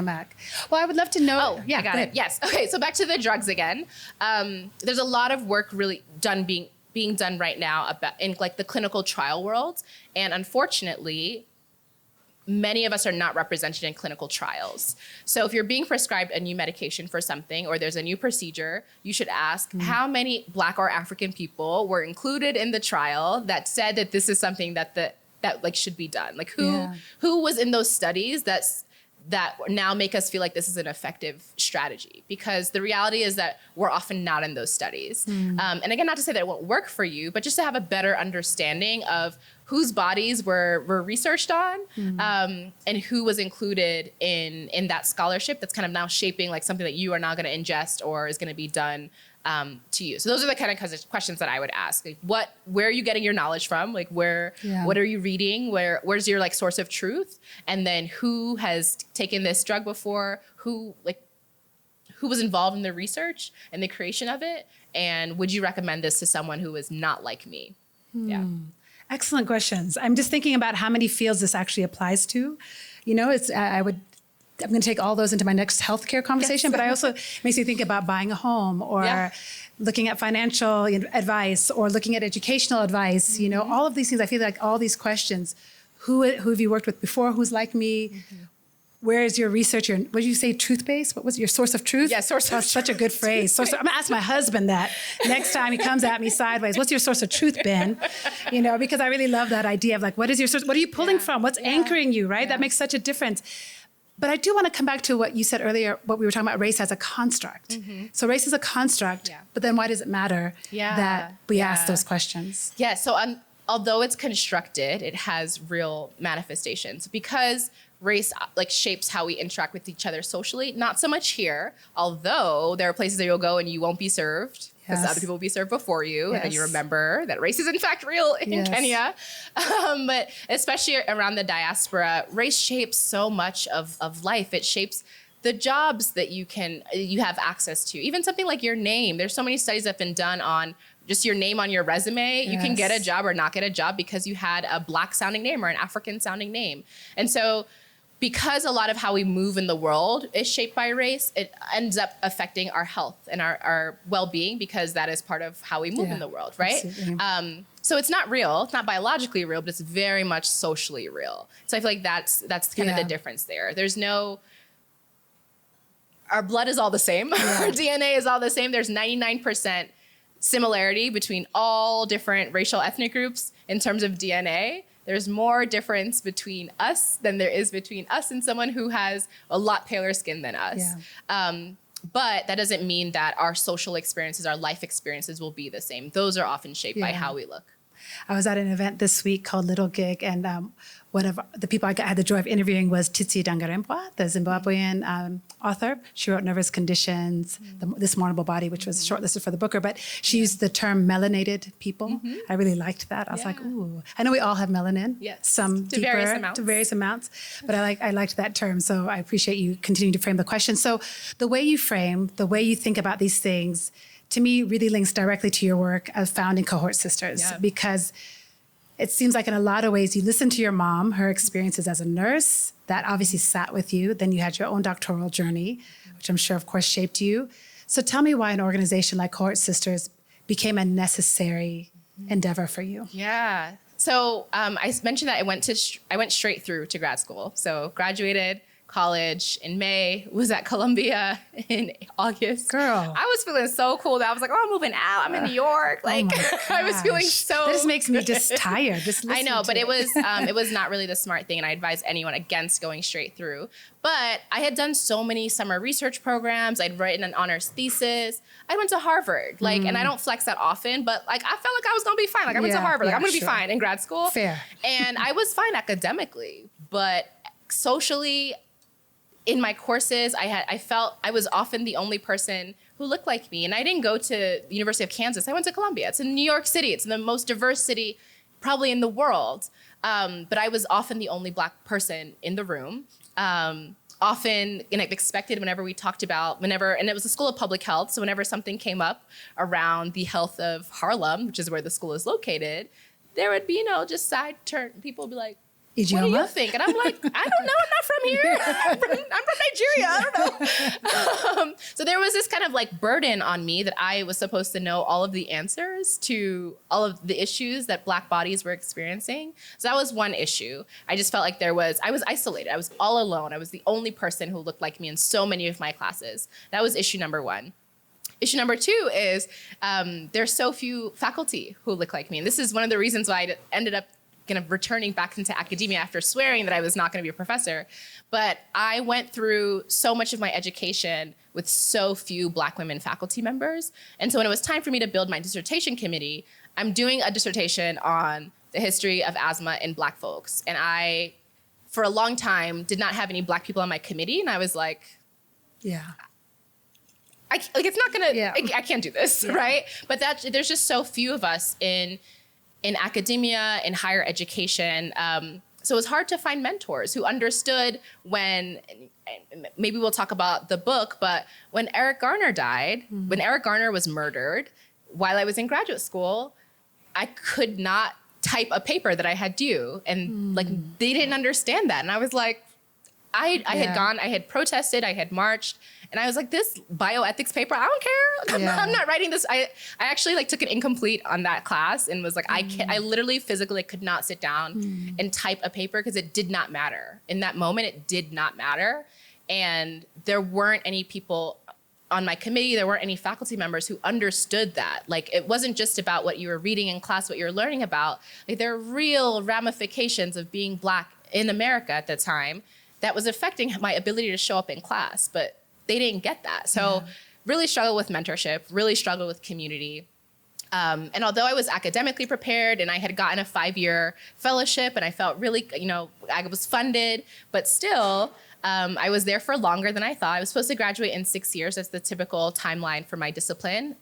Speaker 2: back. Well, I would love to know.
Speaker 1: Oh, yeah, I got it. Yes. Okay, so back to the drugs again. There's a lot of work really being done right now about in the clinical trial world. And unfortunately, many of us are not represented in clinical trials. So if you're being prescribed a new medication for something, or there's a new procedure, you should ask how many Black or African people were included in the trial that said that this is something that should be done. Who was in those studies that now make us feel like this is an effective strategy? Because the reality is that we're often not in those studies. And again, not to say that it won't work for you, but just to have a better understanding of whose bodies were researched on, and who was included in that scholarship that's kind of now shaping something that you are now going to ingest or is going to be done to you. So those are the kind of questions that I would ask. Where are you getting your knowledge from? What are you reading? Where's your source of truth? And then who has taken this drug before? Who was involved in the research and the creation of it? And would you recommend this to someone who is not like me? Yeah.
Speaker 2: Excellent questions. I'm just thinking about how many fields this actually applies to. I'm going to take all those into my next healthcare conversation, but I also makes me think about buying a home or looking at financial advice or looking at educational advice. All of these things. I feel like all these questions. Who have you worked with before? Who's like me? Where is your research? What did you say? Truth based? What was your source of truth?
Speaker 1: Yeah, source of truth.
Speaker 2: Such a good phrase. I'm gonna ask my husband that next time he comes at me sideways. What's your source of truth, Ben? Because I really love that idea of what is your source? What are you pulling from? What's anchoring you? Right? That makes such a difference. But I do want to come back to what you said earlier, what we were talking about race as a construct. So race is a construct, but then why does it matter that we ask those questions?
Speaker 1: Yeah, so although it's constructed, it has real manifestations because race shapes how we interact with each other socially. Not so much here, although there are places that you'll go and you won't be served because other people will be served before you. And then you remember that race is in fact real in Kenya. But especially around the diaspora, race shapes so much of life. It shapes the jobs that you have access to. Even something like your name. There's so many studies that have been done on just your name on your resume. You can get a job or not get a job because you had a Black sounding name or an African sounding name. And so because a lot of how we move in the world is shaped by race, it ends up affecting our health and our well-being because that is part of how we move in the world, right? So it's not real, it's not biologically real, but it's very much socially real. So I feel like that's kind of the difference there. There's no our blood is all the same. Our DNA is all the same. There's 99% similarity between all different racial ethnic groups in terms of DNA. There's more difference between us than there is between us and someone who has a lot paler skin than us. But that doesn't mean that our social experiences, our life experiences will be the same. Those are often shaped by how we look.
Speaker 2: I was at an event this week called Little Gig, and one of the people I had the joy of interviewing was Tsitsi Dangarembga, the Zimbabwean author. She wrote Nervous Conditions, This Mournable Body, which was shortlisted for the Booker, but she used the term melanated people. I really liked that. I was like, ooh. I know we all have melanin, some
Speaker 1: to
Speaker 2: deeper, to various amounts, but I liked that term, so I appreciate you continuing to frame the question. So the way you frame, the way you think about these things, to me, really links directly to your work as founding Cohort Sistas, because it seems like in a lot of ways, you listened to your mom, her experiences as a nurse, that obviously sat with you. Then you had your own doctoral journey, which I'm sure, of course, shaped you. So tell me why an organization like Cohort Sistas became a necessary endeavor for you.
Speaker 1: Yeah. So I mentioned that I went straight through to grad school. So graduated college in May, was at Columbia in August.
Speaker 2: Girl.
Speaker 1: I was feeling so cool that I was like, oh, I'm moving out. I'm in New York. Like, I was feeling so...
Speaker 2: This makes me just tired. Just
Speaker 1: I know, but it was not really the smart thing, and I advise anyone against going straight through. But I had done so many summer research programs. I'd written an honors thesis. I went to Harvard, and I don't flex that often, but like I felt like I was gonna be fine. Like I went to Harvard, like I'm gonna be fine in grad school.
Speaker 2: Fair.
Speaker 1: And I was fine academically, but socially, in my courses, I felt I was often the only person who looked like me. And I didn't go to the University of Kansas. I went to Columbia. It's in New York City. It's the most diverse city probably in the world. But I was often the only Black person in the room. Often expected whenever we talked about, and it was a school of public health. So whenever something came up around the health of Harlem, which is where the school is located, there would be, just side turn. People would be like, Ijeoma? What do you think? And I'm like, I don't know. I'm not from here. I'm from Nigeria. I don't know. So there was this kind of like burden on me that I was supposed to know all of the answers to all of the issues that Black bodies were experiencing. So that was one issue. I just felt like I was isolated. I was all alone. I was the only person who looked like me in so many of my classes. That was issue number one. Issue number two is there's so few faculty who look like me. And this is one of the reasons why I ended up kind of returning back into academia after swearing that I was not going to be a professor. But I went through so much of my education with so few Black women faculty members. And so when it was time for me to build my dissertation committee, I'm doing a dissertation on the history of asthma in Black folks. And I, for a long time, did not have any Black people on my committee. And I was like, it's not going to, I can't do this, right? But there's just so few of us in academia, in higher education. So it was hard to find mentors who understood when, maybe we'll talk about the book, but when Eric Garner died, when Eric Garner was murdered, while I was in graduate school, I could not type a paper that I had due. And they didn't understand that. And I was like, I had protested, I had marched, and I was like, this bioethics paper, I don't care. I'm not writing this. I actually took an incomplete on that class and was like, I literally physically could not sit down and type a paper because it did not matter. In that moment, it did not matter. And there weren't any people on my committee, there weren't any faculty members who understood that. It wasn't just about what you were reading in class, what you were learning about. There are real ramifications of being Black in America at the time that was affecting my ability to show up in class, but they didn't get that. So really struggled with mentorship, really struggled with community. And although I was academically prepared and I had gotten a 5-year fellowship and I felt really, I was funded, but still, I was there for longer than I thought. I was supposed to graduate in 6 years. That's the typical timeline for my discipline.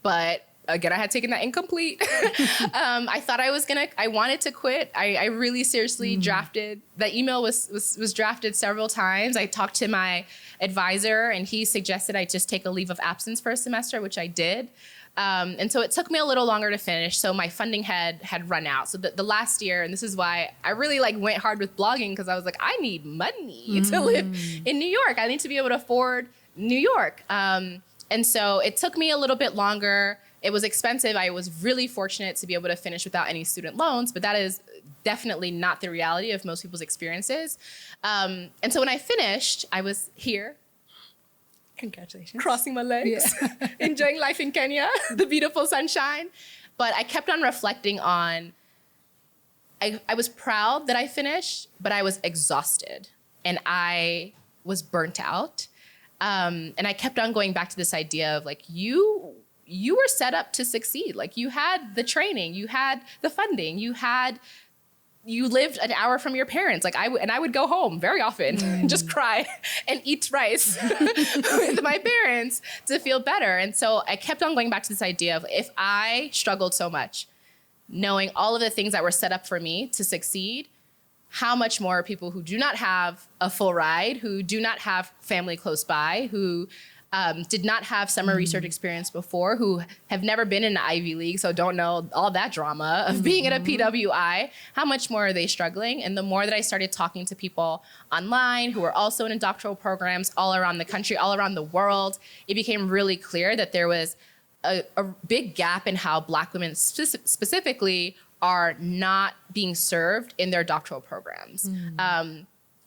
Speaker 1: But again, I had taken that incomplete. I thought I wanted to quit. I really seriously drafted, that email was drafted several times. I talked to my advisor and he suggested I just take a leave of absence for a semester, which I did. And so it took me a little longer to finish. So my funding had run out. So the last year, and this is why I really went hard with blogging, because I was like, I need money to live in New York. I need to be able to afford New York. And so it took me a little bit longer. It was expensive. I was really fortunate to be able to finish without any student loans, but that is definitely not the reality of most people's experiences. And so when I finished, I was here
Speaker 2: Congratulations.
Speaker 1: crossing my legs, enjoying life in Kenya, the beautiful sunshine. But I kept on reflecting on, I was proud that I finished, but I was exhausted and I was burnt out. And I kept on going back to this idea of like, you were set up to succeed. Like you had the training, you had the funding, you lived an hour from your parents. Like I would go home very often and just cry and eat rice with my parents to feel better. And so I kept on going back to this idea of if I struggled so much, knowing all of the things that were set up for me to succeed, how much more people who do not have a full ride, who do not have family close by, who did not have summer research experience before, who have never been in the Ivy League, so don't know all that drama of being at a PWI, how much more are they struggling? And the more that I started talking to people online who were also in doctoral programs all around the country, all around the world, it became really clear that there was a big gap in how Black women specifically are not being served in their doctoral programs.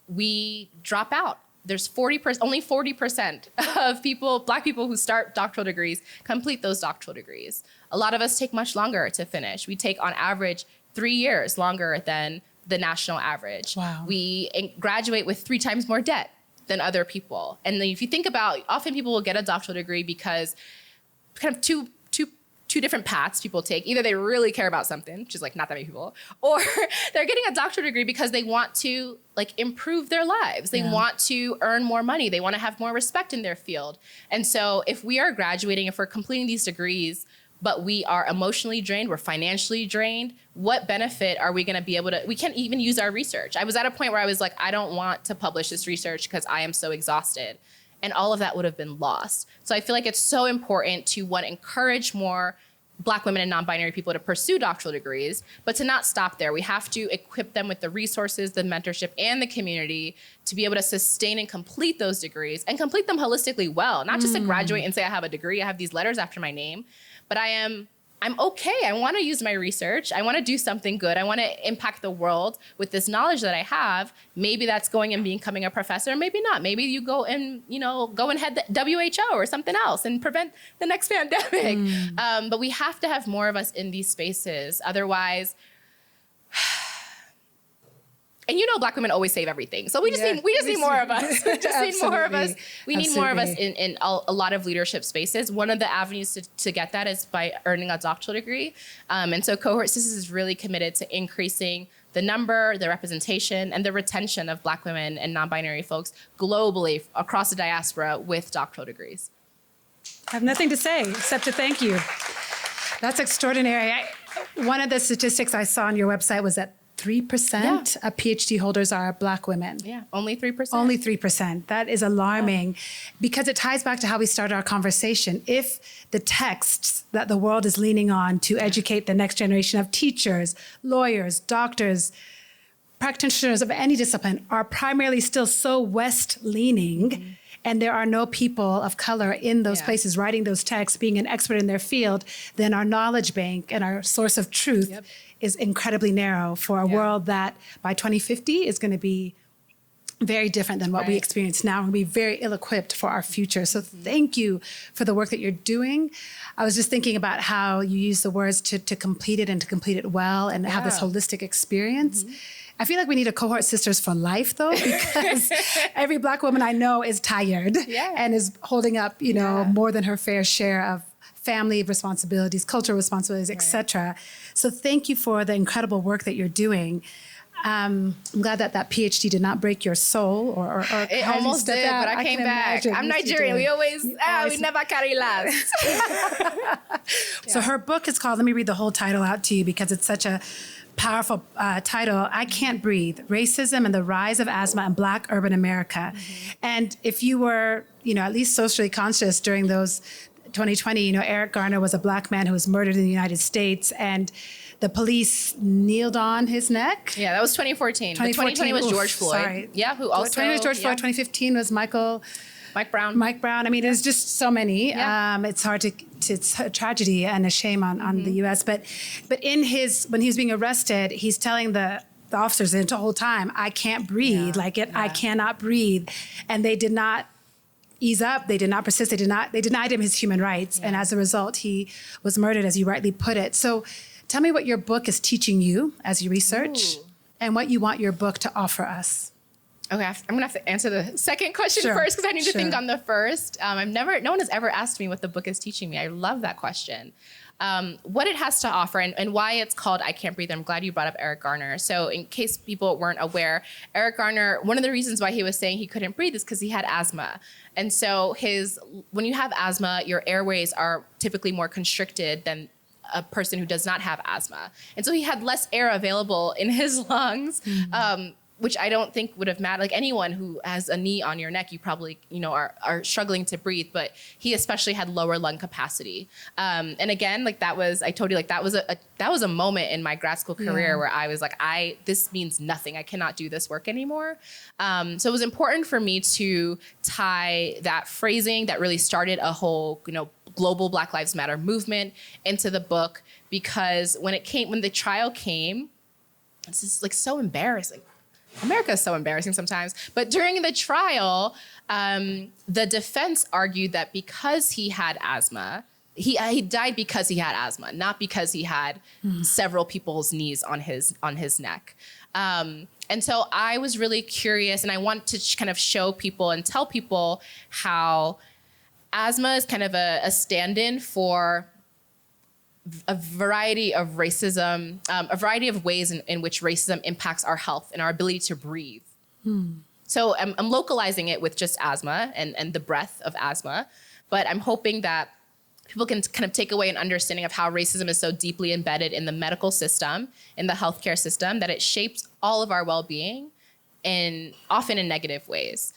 Speaker 1: We drop out. There's only 40% of Black people who start doctoral degrees complete those doctoral degrees. A lot of us take much longer to finish. We take on average 3 years longer than the national average.
Speaker 2: Wow.
Speaker 1: We graduate with 3 times more debt than other people. And then if you think about, often people will get a doctoral degree because kind of two different paths people take. Either they really care about something, which is like not that many people, or they're getting a doctoral degree because they want to like improve their lives. They want to earn more money. They want to have more respect in their field. And so if we are graduating, if we're completing these degrees, but we are emotionally drained, we're financially drained, what benefit are we going to be able to, we can't even use our research. I was at a point where I was like, I don't want to publish this research because I am so exhausted. And all of that would have been lost. So I feel like it's so important to encourage more Black women and non-binary people to pursue doctoral degrees, but to not stop there. We have to equip them with the resources, the mentorship, and the community to be able to sustain and complete those degrees and complete them holistically well. Not just to graduate and say, I have a degree, I have these letters after my name, but I'm okay. I want to use my research. I want to do something good. I want to impact the world with this knowledge that I have. Maybe that's going and becoming a professor. Maybe not. Maybe you go and, go and head the WHO or something else and prevent the next pandemic. But we have to have more of us in these spaces. Otherwise, and Black women always save everything. So we just need more of us. We just need more of us. We need more of us in a lot of leadership spaces. One of the avenues to get that is by earning a doctoral degree. And so Cohort Sistas is really committed to increasing the number, the representation, and the retention of Black women and non-binary folks globally across the diaspora with doctoral degrees.
Speaker 2: I have nothing to say except to thank you. That's extraordinary. One of the statistics I saw on your website was that 3% of PhD holders are Black women.
Speaker 1: Yeah, only 3%.
Speaker 2: Only 3%. That is alarming because it ties back to how we started our conversation. If the texts that the world is leaning on to educate the next generation of teachers, lawyers, doctors, practitioners of any discipline are primarily still so West-leaning, and there are no people of color in those places writing those texts, being an expert in their field, then our knowledge bank and our source of truth is incredibly narrow for a world that by 2050 is going to be very different than what we experience now and be very ill-equipped for our future. So thank you for the work that you're doing. I was just thinking about how you use the words to complete it and to complete it well and have this holistic experience. I feel like we need a Cohort Sisters for life, though, because every Black woman I know is tired and is holding up, more than her fair share of family responsibilities, cultural responsibilities, et cetera. So thank you for the incredible work that you're doing. I'm glad that PhD did not break your soul or
Speaker 1: it almost did, but I came back. I'm Nigerian. We always, we never carry last.
Speaker 2: So her book is called, let me read the whole title out to you because it's such a powerful title, I Can't Breathe, Racism and the Rise of Asthma in Black Urban America. And if you were, at least socially conscious during those 2020, Eric Garner was a Black man who was murdered in the United States, and the police kneeled on his neck.
Speaker 1: Yeah, that was 2014. 2020 was George Floyd. Sorry. Yeah, who also... 2020 was George Floyd.
Speaker 2: 2015 was Mike Brown. I mean, there's just so many. Yeah. It's a tragedy and a shame on the U.S. But when he was being arrested, he's telling the officers the whole time, I can't breathe. I cannot breathe. And they did not ease up. They did not persist. They denied him his human rights. And as a result, he was murdered, as you rightly put it. So tell me what your book is teaching you as you research and what you want your book to offer us.
Speaker 1: Okay, I'm gonna have to answer the second question first because I need to think on the first. No one has ever asked me what the book is teaching me. I love that question. What it has to offer and why it's called I Can't Breathe. I'm glad you brought up Eric Garner. So in case people weren't aware, Eric Garner, one of the reasons why he was saying he couldn't breathe is because he had asthma. And so when you have asthma, your airways are typically more constricted than a person who does not have asthma. And so he had less air available in his lungs, which I don't think would have mattered. Like anyone who has a knee on your neck, you probably, are struggling to breathe, but he especially had lower lung capacity. And again, that was a moment in my grad school career where I was like, this means nothing. I cannot do this work anymore. So it was important for me to tie that phrasing that really started a whole, global Black Lives Matter movement into the book, because when the trial came, it's just so embarrassing. America is so embarrassing sometimes. But during the trial, the defense argued that because he had asthma, he died because he had asthma, not because he had several people's knees on his neck. And so I was really curious, and I want to kind of show people and tell people how asthma is kind of a stand-in for a variety of racism, a variety of ways in which racism impacts our health and our ability to breathe. So I'm localizing it with just asthma and the breadth of asthma, but I'm hoping that people can kind of take away an understanding of how racism is so deeply embedded in the medical system, in the healthcare system, that it shapes all of our well-being often in negative ways.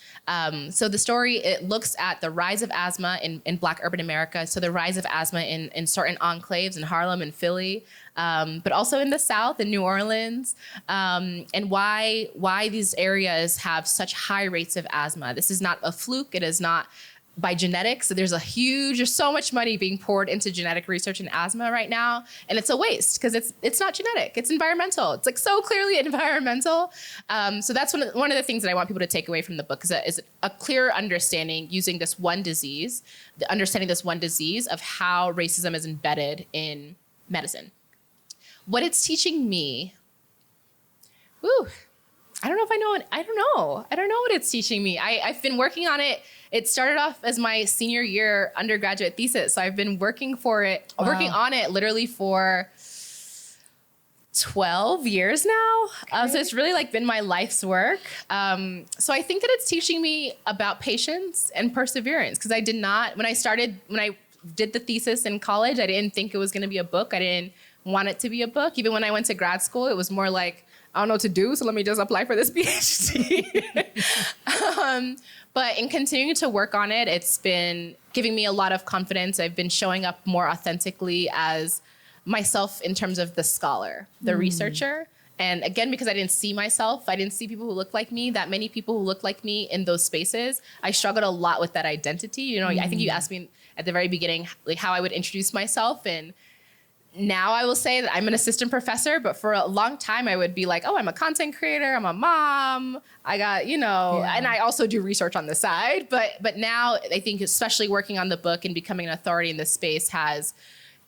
Speaker 1: So the story, it looks at the rise of asthma in Black urban America. So the rise of asthma in certain enclaves in Harlem and Philly, but also in the South, in New Orleans, and why these areas have such high rates of asthma. This is not a fluke. It is not by genetics. So there's so much money being poured into genetic research in asthma right now. And it's a waste because it's not genetic, it's environmental. It's so clearly environmental. So that's one of the things that I want people to take away from the book is a clear understanding using this one disease, understanding this one disease of how racism is embedded in medicine. What it's teaching me, I don't know if I know it. I don't know what it's teaching me. I've been working on it. It started off as my senior year undergraduate thesis. So I've been working on it literally for 12 years now. So it's really been my life's work. So I think that it's teaching me about patience and perseverance, because when I did the thesis in college, I didn't think it was going to be a book. I didn't want it to be a book. Even when I went to grad school, it was more like, I don't know what to do, so let me just apply for this PhD. But in continuing to work on it, it's been giving me a lot of confidence. I've been showing up more authentically as myself in terms of the scholar, the researcher. And again, because I didn't see myself, I didn't see people who looked like me, that many people who looked like me in those spaces, I struggled a lot with that identity. I think you asked me at the very beginning, how I would introduce myself, and now I will say that I'm an assistant professor, but for a long time I would be like, I'm a content creator, I'm a mom, I got, and I also do research on the side. But now I think especially working on the book and becoming an authority in this space has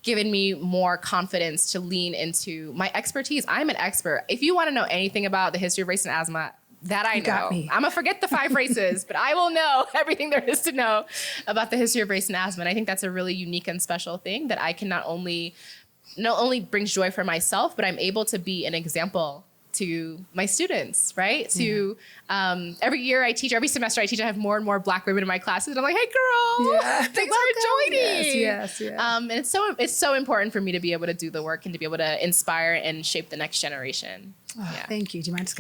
Speaker 1: given me more confidence to lean into my expertise. I'm an expert. If you want to know anything about the history of race and asthma, that I know. I'm gonna forget the 5 races, but I will know everything there is to know about the history of race and asthma. And I think that's a really unique and special thing that I can not only brings joy for myself, but I'm able to be an example to my students, right? To every year I teach, every semester I teach, I have more and more Black women in my classes, and I'm like, hey girl, thanks for joining.
Speaker 2: Yes.
Speaker 1: And it's so important for me to be able to do the work and to be able to inspire and shape the next generation.
Speaker 2: Thank you. Do you mind just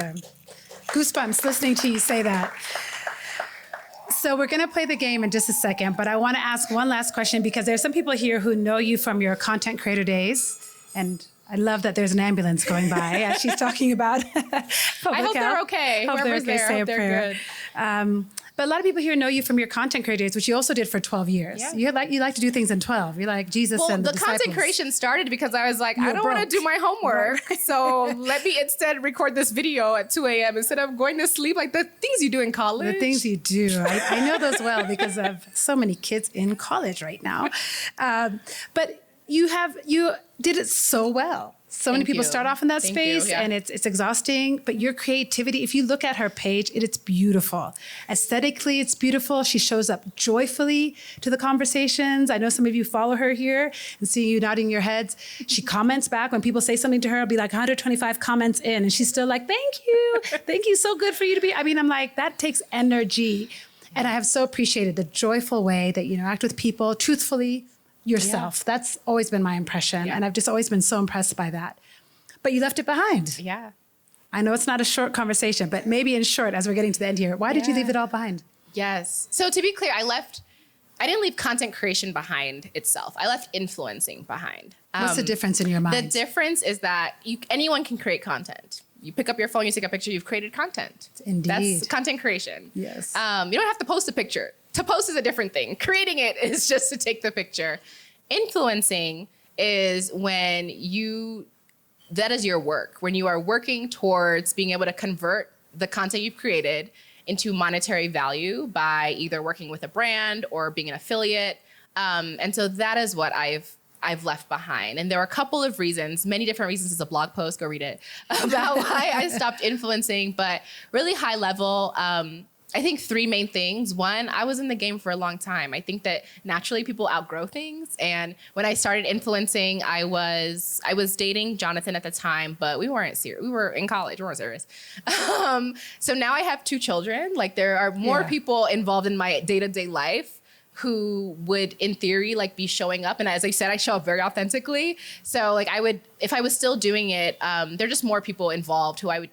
Speaker 2: goosebumps listening to you say that? So we're going to play the game in just a second, but I want to ask one last question, because there's some people here who know you from your content creator days, and I love that there's an ambulance going by as she's talking about public
Speaker 1: I hope
Speaker 2: health.
Speaker 1: they're okay. Whoever's there, I hope they're good.
Speaker 2: But a lot of people here know you from your content creators, which you also did for 12 years.
Speaker 1: Yeah.
Speaker 2: You like to do things in 12. You're like Jesus and the disciples.
Speaker 1: Content creation started because I was like, I don't want to do my homework. So let me instead record this video at 2 a.m. instead of going to sleep, like the things you do in college.
Speaker 2: The things you do. I know those well because I have so many kids in college right now. But you did it so well. So many people start off in that space and it's exhausting, but your creativity, if you look at her page, it's beautiful. Aesthetically, it's beautiful. She shows up joyfully to the conversations. I know some of you follow her here and see you nodding your heads. She comments back when people say something to her, it'll be like 125 comments in and she's still like, thank you. Thank you. So good for you to be. I mean, I'm like, that takes energy. And I have so appreciated the joyful way that, act with people truthfully, yourself. Yeah. That's always been my impression. Yeah. And I've just always been so impressed by that. But you left it behind.
Speaker 1: Yeah.
Speaker 2: I know it's not a short conversation, but maybe in short, as we're getting to the end here, why did you leave it all behind?
Speaker 1: Yes. So to be clear, I didn't leave content creation behind itself. I left influencing behind.
Speaker 2: What's the difference in your mind?
Speaker 1: The difference is that anyone can create content. You pick up your phone, you take a picture, you've created content.
Speaker 2: Indeed.
Speaker 1: That's content creation.
Speaker 2: Yes.
Speaker 1: You don't have to post a picture. To post is a different thing. Creating it is just to take the picture. Influencing is when that is your work, when you are working towards being able to convert the content you've created into monetary value by either working with a brand or being an affiliate. And so that is what I've left behind. And there are a couple of reasons, many different reasons. It's a blog post, go read it, about why I stopped influencing, but really high level. I think 3 main things. 1, I was in the game for a long time. I think that naturally people outgrow things. And when I started influencing, I was dating Jonathan at the time, but we weren't serious. We were in college, we weren't serious. So now I have 2 children. Like there are more people involved in my day-to-day life who would, in theory, like be showing up. And as I said, I show up very authentically. So like if I was still doing it, there are just more people involved who I would,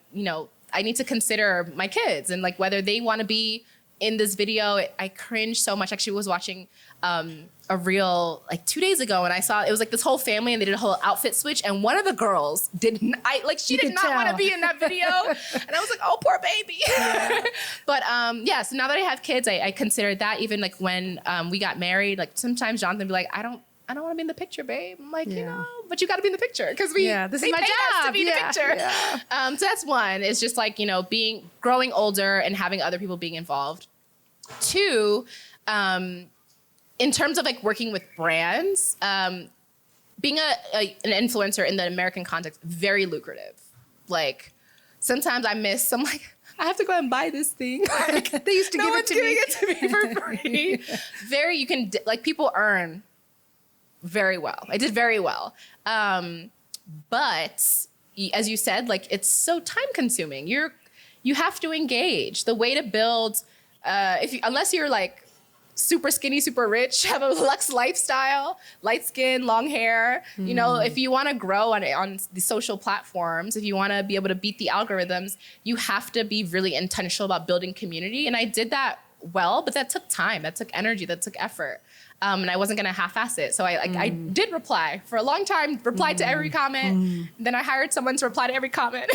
Speaker 1: I need to consider my kids and like whether they want to be in this video. I cringe so much. Actually, I was watching a reel like 2 days ago and I saw it was like this whole family and they did a whole outfit switch and one of the girls did not want to be in that video. And I was like, oh, poor baby. Yeah. But so now that I have kids, I considered that. Even like when we got married, like sometimes Jonathan would be like, I don't want to be in the picture, babe. I'm like, but you got to be in the picture because this is my job to be in the picture. Yeah. So that's 1. It's just like, growing older and having other people being involved. 2, in terms of like working with brands, being an influencer in the American context, very lucrative. Like sometimes I'm like, I have to go and buy this thing. Like,
Speaker 2: they used to give it to me.
Speaker 1: No one's giving it to me for free. People earn very well. I did very well. But as you said, like it's so time consuming. You have to engage. The way to build, unless you're like super skinny, super rich, have a luxe lifestyle, light skin, long hair, if you want to grow on the social platforms, if you want to be able to beat the algorithms, you have to be really intentional about building community. And I did that well, but that took time, that took energy, that took effort. And I wasn't going to half-ass it. So I did reply for a long time, replied to every comment. Then I hired someone to reply to every comment.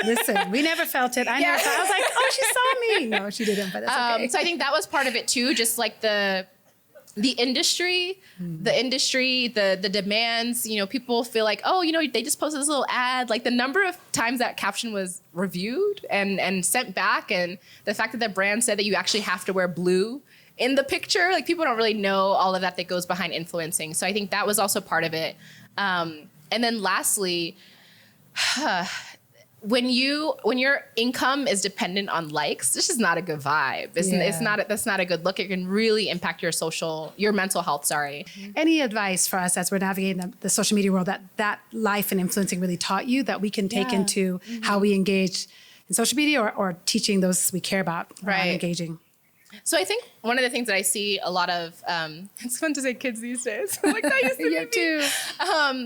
Speaker 2: Listen, we never felt it. I was like, oh, she saw me. No, she didn't, but that's okay.
Speaker 1: So I think that was part of it too. Just like the industry, the demands, people feel like, oh, they just posted this little ad. Like the number of times that caption was reviewed and sent back. And the fact that the brand said that you actually have to wear blue in the picture, like people don't really know all of that goes behind influencing. So I think that was also part of it. And then lastly, when your income is dependent on likes, this is not a good vibe. That's not a good look. It can really impact your mental health. Sorry.
Speaker 2: Any advice for us as we're navigating the social media world that life and influencing really taught you that we can take into how we engage in social media or teaching those we care about around engaging?
Speaker 1: So I think one of the things that I see a lot of, it's fun to say kids these days. Like that used to be
Speaker 2: too.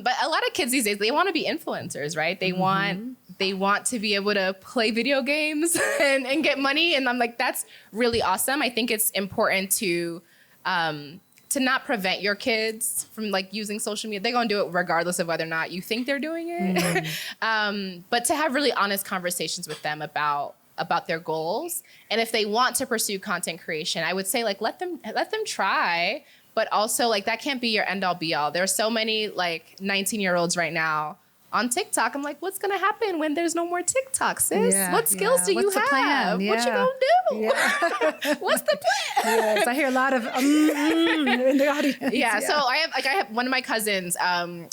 Speaker 1: But a lot of kids these days, they want to be influencers, right? They want to be able to play video games and get money. And I'm like, that's really awesome. I think it's important to not prevent your kids from like using social media. They're going to do it regardless of whether or not you think they're doing it. But to have really honest conversations with them about about their goals. And if they want to pursue content creation, I would say like, let them try, but also like, that can't be your end all be all. There's so many like 19-year-olds right now on TikTok. I'm like, what's going to happen when there's no more TikTok, sis? What skills do you have?
Speaker 2: Plan?
Speaker 1: What you going to do?
Speaker 2: Yeah.
Speaker 1: What's the plan?
Speaker 2: Yes, I hear a lot of in the audience.
Speaker 1: Yeah. So I have one of my cousins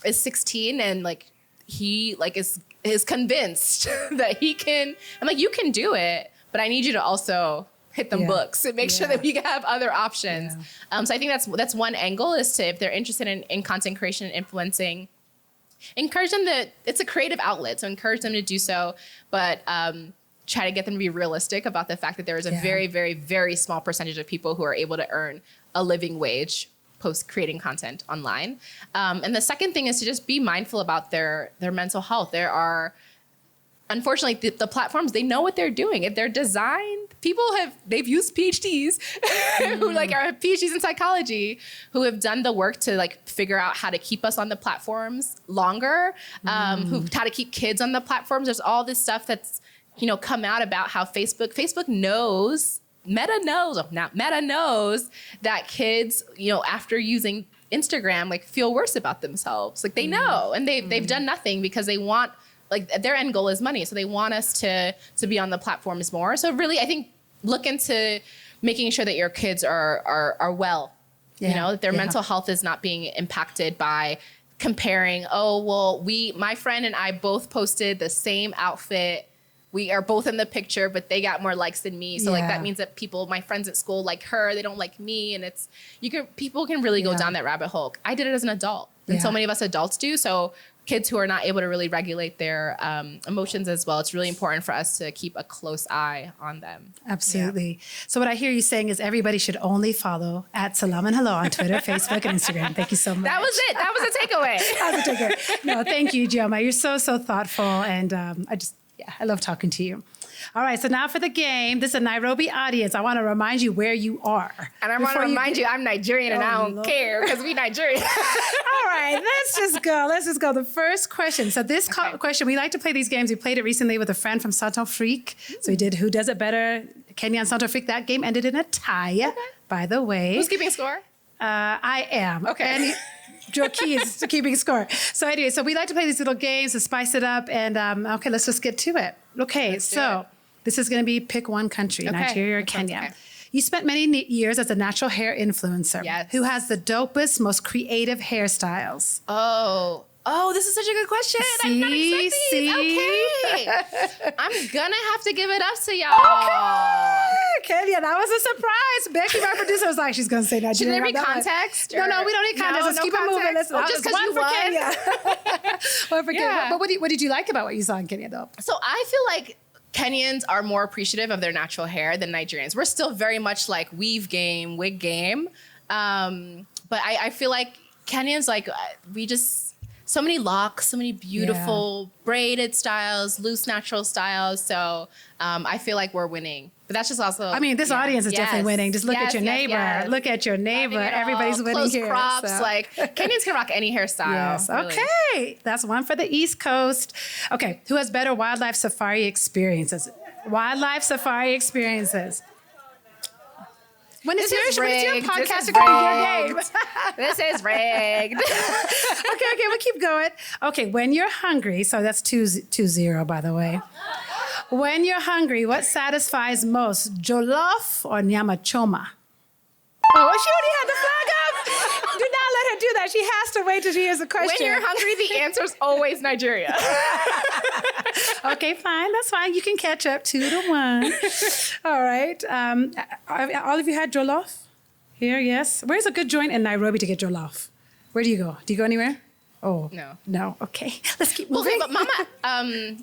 Speaker 1: is 16 and like, he like is convinced that he can. I'm like, you can do it, but I need you to also hit them books and make sure that we have other options. So I think that's one angle, is to, if they're interested in content creation and influencing, encourage them that it's a creative outlet. So encourage them to do so, but try to get them to be realistic about the fact that there is a very, very, very small percentage of people who are able to earn a living wage post creating content online. And the second thing is to just be mindful about their mental health. There are, unfortunately, the platforms, they know what they're doing. If they're designed, they've used PhDs who like are PhDs in psychology, who have done the work to like figure out how to keep us on the platforms longer, how to keep kids on the platforms. There's all this stuff that's, come out about how Facebook knows, Meta knows that kids, after using Instagram, like feel worse about themselves. Like they know, and they've done nothing because they want, like their end goal is money. So they want us to be on the platforms more. So really, I think look into making sure that your kids are well, that their mental health is not being impacted by comparing, my friend and I both posted the same outfit. We are both in the picture, but they got more likes than me. So like that means that my friends at school like her, they don't like me. And people can really go down that rabbit hole. I did it as an adult, and so many of us adults do. So kids who are not able to really regulate their emotions as well, it's really important for us to keep a close eye on them.
Speaker 2: Absolutely. Yeah. So what I hear you saying is everybody should only follow at Salam and Hello on Twitter, Facebook, and Instagram. Thank you so much.
Speaker 1: That was it. That was a takeaway.
Speaker 2: That was a takeaway. No, thank you, Ijeoma. You're so thoughtful. And I love talking to you. All right, so now for the game. This is a Nairobi audience. I want to remind you where you are.
Speaker 1: And I want to remind you I'm Nigerian and I don't care because we Nigerian.
Speaker 2: All right, let's just go. The first question. So this question, we like to play these games. We played it recently with a friend from Centrafrique. So we did Who Does It Better, Kenya and Centrafrique. That game ended in a tie, by the way.
Speaker 1: Who's keeping score?
Speaker 2: I am.
Speaker 1: Okay.
Speaker 2: And Joaquin is keeping score. So anyway, we like to play these little games to spice it up. And okay, let's just get to it. Okay, so this is going to be pick one country, Nigeria or Kenya. Okay. You spent many years as a natural hair influencer.
Speaker 1: Yes.
Speaker 2: Who has the dopest, most creative hairstyles?
Speaker 1: Oh, this is such a good question. I'm not expecting. Okay. I'm going to have to give it up to y'all.
Speaker 2: Okay. Kenya, that was a surprise. Becky, my producer, was like, she's going to say Nigeria.
Speaker 1: Should there be context?
Speaker 2: No, we don't need context. Let's keep it moving.
Speaker 1: Just because you won.
Speaker 2: Kenya. One for Kenya. But what did you like about what you saw in Kenya, though?
Speaker 1: So I feel like Kenyans are more appreciative of their natural hair than Nigerians. We're still very much like weave game, wig game. But I feel like Kenyans, like, we just... So many locks, so many beautiful braided styles, loose natural styles. So I feel like we're winning. But that's just also... I
Speaker 2: mean, this audience is definitely winning. Just look at your neighbor. Yes. Look at your neighbor. Everybody's winning
Speaker 1: close
Speaker 2: here.
Speaker 1: Crops, so. Like Kenyans can rock any hairstyle.
Speaker 2: Yes.
Speaker 1: Really.
Speaker 2: Okay. That's one for the East Coast. Okay. Who has better wildlife safari experiences? Wildlife safari experiences. When it's your podcast, you're going to your game.
Speaker 1: This is rigged.
Speaker 2: Okay, we'll keep going. Okay, when you're hungry, so that's 2-0, by the way. When you're hungry, what satisfies most, jollof or nyama choma? Oh, she already had the flag up. Do not let her do that. She has to wait till she hears the question.
Speaker 1: When you're hungry, the answer's always Nigeria.
Speaker 2: Okay, fine. That's fine. You can catch up 2-1. All right. All of you had jollof? Here, yes. Where's a good joint in Nairobi to get jollof? Where do you go? Do you go anywhere? Oh. No. Okay. Let's keep moving.
Speaker 1: Okay, but Mama,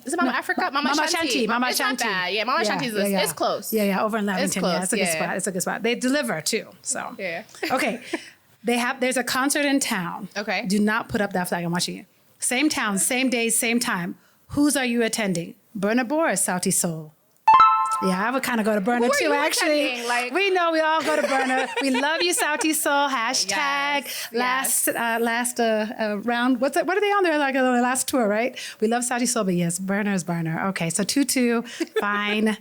Speaker 1: is it Mama Africa? Mama Shanti.
Speaker 2: Mama
Speaker 1: It's
Speaker 2: Shanti.
Speaker 1: not bad. Yeah, Mama Shanti is close.
Speaker 2: Yeah, over in Lavington.
Speaker 1: Close.
Speaker 2: Yeah, it's a good spot. It's a good spot. They deliver too. So.
Speaker 1: Yeah.
Speaker 2: Okay. There's a concert in town.
Speaker 1: Okay.
Speaker 2: Do not put up that flag. I'm watching it. Same town, same day, same time. Whose are you attending? Burna Boy or Sauti Soul? Yeah, I would kind of go to Burna too, actually. We know we all go to Burna. We love you, Sauti Soul. Hashtag last round. What are they on there? Like the last tour, right? We love Sauti Soul, but yes, Burna is Burna. Okay, so 2-2, fine.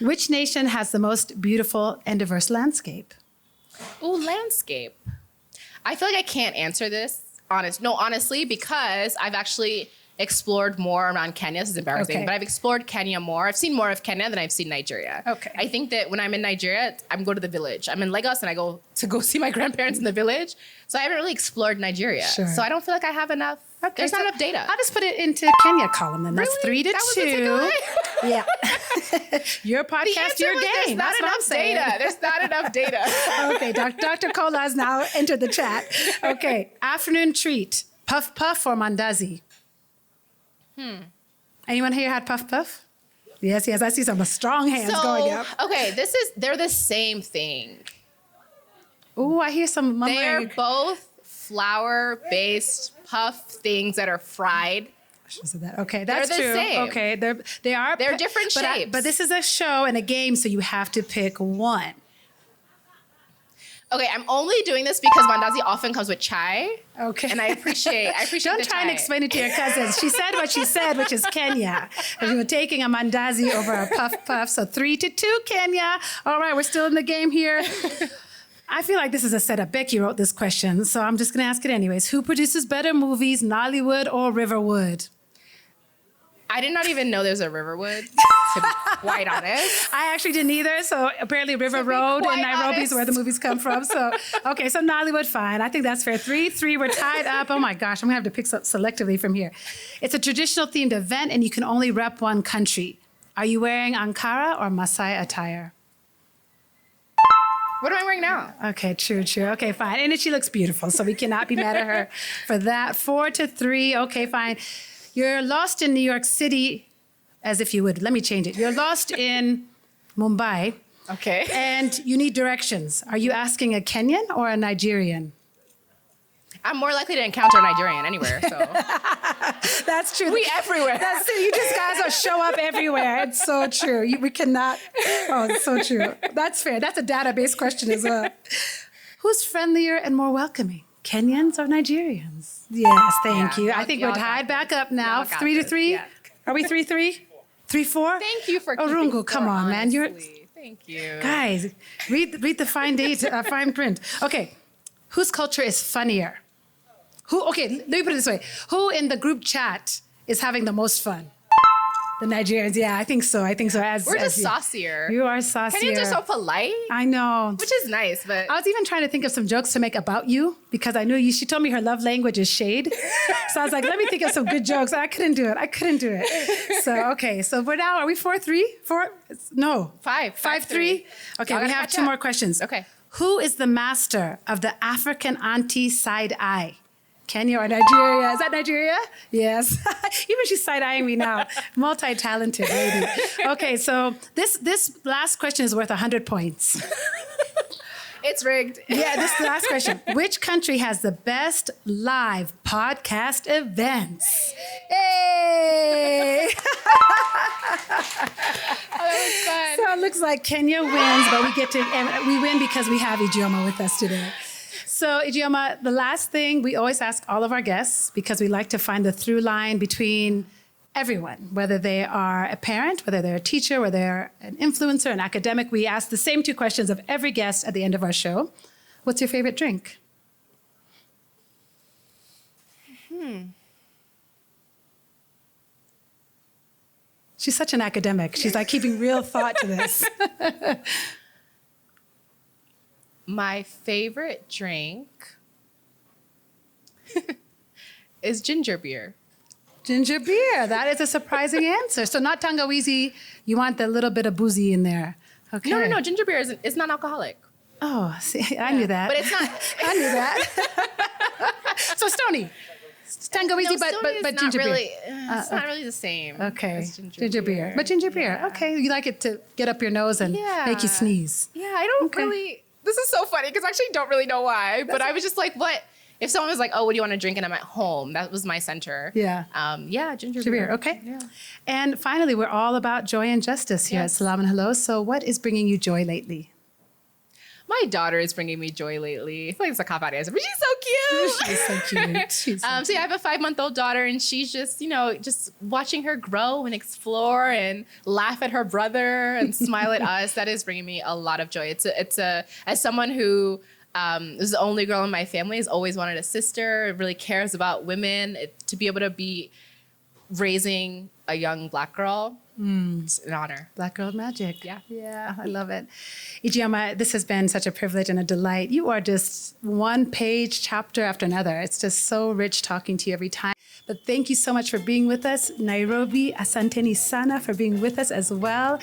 Speaker 2: Which nation has the most beautiful and diverse landscape?
Speaker 1: Ooh, landscape. I feel like I can't answer this honestly, because I've actually explored more around Kenya. This is embarrassing,
Speaker 2: Okay.
Speaker 1: but I've explored Kenya more. I've seen more of Kenya than I've seen Nigeria.
Speaker 2: Okay.
Speaker 1: I think that when I'm in Nigeria, I'm going to the village. I'm in Lagos and I go see my grandparents in the village. So I haven't really explored Nigeria.
Speaker 2: Sure.
Speaker 1: So I don't feel like I have enough. There's not enough data.
Speaker 2: I'll just put it into Kenya column then. That's
Speaker 1: Really?
Speaker 2: 3-2.
Speaker 1: That was the takeaway?
Speaker 2: Yeah. Your
Speaker 1: The
Speaker 2: podcast,
Speaker 1: answer
Speaker 2: your
Speaker 1: was
Speaker 2: game.
Speaker 1: there's not
Speaker 2: That's what I'm
Speaker 1: enough
Speaker 2: saying.
Speaker 1: data. There's not enough data.
Speaker 2: Okay, Dr. Kola has now entered the chat. Okay, afternoon treat, puff puff or mandazi? Anyone here had puff puff? Yes, I see some strong hands going up.
Speaker 1: Okay, they're the same thing.
Speaker 2: Ooh, I hear some
Speaker 1: They're
Speaker 2: mumbling.
Speaker 1: both flour-based puff things that are fried.
Speaker 2: Okay, that's
Speaker 1: They're the
Speaker 2: true.
Speaker 1: same.
Speaker 2: Okay, they're
Speaker 1: different shapes.
Speaker 2: But this is a show and a game, so you have to pick one.
Speaker 1: Okay, I'm only doing this because mandazi often comes with chai.
Speaker 2: Okay.
Speaker 1: And I appreciate
Speaker 2: Don't
Speaker 1: the
Speaker 2: try
Speaker 1: chai.
Speaker 2: and explain it to your cousins. She said what she said, which is Kenya. And we were taking a mandazi over a puff puff. So 3-2, Kenya. All right, we're still in the game here. I feel like this is a setup. Becky wrote this question, so I'm just going to ask it anyways. Who produces better movies, Nollywood or Riverwood?
Speaker 1: I did not even know there's a Riverwood, to be quite honest.
Speaker 2: I actually didn't either. So apparently River
Speaker 1: To be
Speaker 2: Road in
Speaker 1: quite
Speaker 2: Nairobi is
Speaker 1: honest.
Speaker 2: where the movies come from. So, okay, so Nollywood, fine. I think that's fair. 3-3, we're tied up. Oh my gosh, I'm gonna have to pick selectively from here. It's a traditional themed event and you can only rep one country. Are you wearing Ankara or Maasai attire?
Speaker 1: What am I wearing now?
Speaker 2: Okay, true. Okay, fine. And she looks beautiful, so we cannot be mad at her for that. 4-3, okay, fine. You're lost in New York City, as if you would. Let me change it. You're lost in Mumbai,
Speaker 1: Okay.
Speaker 2: and you need directions. Are you asking a Kenyan or a Nigerian?
Speaker 1: I'm more likely to encounter a Nigerian anywhere, so.
Speaker 2: That's true.
Speaker 1: We everywhere.
Speaker 2: That's it. You just guys will show up everywhere. It's so true. We cannot. Oh, it's so true. That's fair. That's a database question as well. Who's friendlier and more welcoming? Kenyans or Nigerians? Yes, thank you. I think we're tied back up now.
Speaker 1: Y'all got
Speaker 2: 3-3.
Speaker 1: this, yeah.
Speaker 2: Are we 3-3? 3-4?
Speaker 1: Thank you for
Speaker 2: Oh,
Speaker 1: keeping
Speaker 2: Rungu, come on, man. You're
Speaker 1: honestly. Thank you.
Speaker 2: guys. Read the fine print. Okay, whose culture is funnier? Okay, let me put it this way. Who in the group chat is having the most fun? The Nigerians. Yeah, I think so.
Speaker 1: We're just
Speaker 2: you-
Speaker 1: saucier.
Speaker 2: You are saucier.
Speaker 1: Kenyans are so polite,
Speaker 2: I know.
Speaker 1: which is nice, but
Speaker 2: I was even trying to think of some jokes to make about you because I knew you. She told me her love language is shade. So I was like, let me think of some good jokes. I couldn't do it. So, okay. So we're now, are we 4-3? No.
Speaker 1: 5-3.
Speaker 2: 5-3? Okay,
Speaker 1: Y'all
Speaker 2: we
Speaker 1: gotta
Speaker 2: have
Speaker 1: catch
Speaker 2: 2
Speaker 1: up.
Speaker 2: more questions.
Speaker 1: Okay.
Speaker 2: Who is the master of the African auntie side eye? Kenya or Nigeria? Is that Nigeria? Yes. Even she's side-eyeing me now. Multi-talented lady. Okay, so this last question is worth 100 points.
Speaker 1: It's rigged.
Speaker 2: Yeah, this last question. Which country has the best live podcast events? Hey!
Speaker 1: Oh, that was fun.
Speaker 2: So it looks like Kenya wins, but we win because we have Ijeoma with us today. So Ijeoma, the last thing we always ask all of our guests, because we like to find the through line between everyone, whether they are a parent, whether they're a teacher, whether they're an influencer, an academic, we ask the same 2 questions of every guest at the end of our show. What's your favorite drink? She's such an academic. She's like keeping real thought to this.
Speaker 1: My favorite drink is ginger beer.
Speaker 2: Ginger beer. That is a surprising answer. So not tangawizi. You want the little bit of boozy in there. Okay.
Speaker 1: No. Ginger beer is non-alcoholic.
Speaker 2: Oh, see, I knew that.
Speaker 1: But it's not.
Speaker 2: I knew that. So Stony. It's tangawizi,
Speaker 1: No,
Speaker 2: but
Speaker 1: Stony is
Speaker 2: but
Speaker 1: not
Speaker 2: ginger
Speaker 1: really,
Speaker 2: beer.
Speaker 1: It's not really the same.
Speaker 2: Okay.
Speaker 1: as
Speaker 2: Ginger beer. But ginger beer.
Speaker 1: Yeah.
Speaker 2: Okay. You like it to get up your nose and make you sneeze.
Speaker 1: Yeah, I don't
Speaker 2: Okay.
Speaker 1: really. This is so funny because I actually don't really know why. But I was just like, what? If someone was like, oh, what do you want to drink? And I'm at home. That was my center.
Speaker 2: Yeah.
Speaker 1: Yeah, ginger
Speaker 2: Ginger beer.
Speaker 1: beer.
Speaker 2: Okay.
Speaker 1: Yeah.
Speaker 2: And finally, we're all about joy and justice here at
Speaker 1: Yes.
Speaker 2: Salam and Hello. So what is bringing you joy lately?
Speaker 1: My daughter is bringing me joy lately. I feel like it's a cop-out answer, but she's so cute.
Speaker 2: She's so cute.
Speaker 1: So yeah, I have a 5-month-old daughter, and she's just, just watching her grow and explore and laugh at her brother and smile at us. That is bringing me a lot of joy. As someone who is the only girl in my family, has always wanted a sister, really cares about women, to be able to be raising a young Black girl, it's an honor.
Speaker 2: Black girl magic.
Speaker 1: Yeah.
Speaker 2: Yeah, I love it. Ijeoma, this has been such a privilege and a delight. You are just one page, chapter after another. It's just so rich talking to you every time. But thank you so much for being with us. Nairobi, asanteni sana for being with us as well.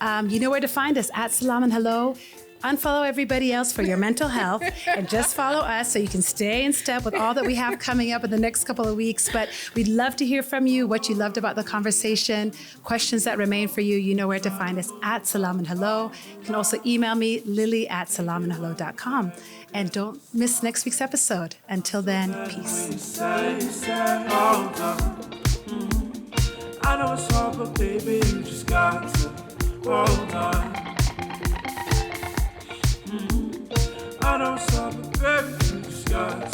Speaker 2: You know where to find us, at Salam and Hello. Unfollow everybody else for your mental health and just follow us so you can stay in step with all that we have coming up in the next couple of weeks. But we'd love to hear from you, what you loved about the conversation, questions that remain for you. You know where to find us, at Salam and Hello. You can also email me, lily@salamandhello.com. And don't miss next week's episode. Until then, peace.
Speaker 3: I know it's hard, but baby, you just got to hold on. I know it's hard, but baby, you just got to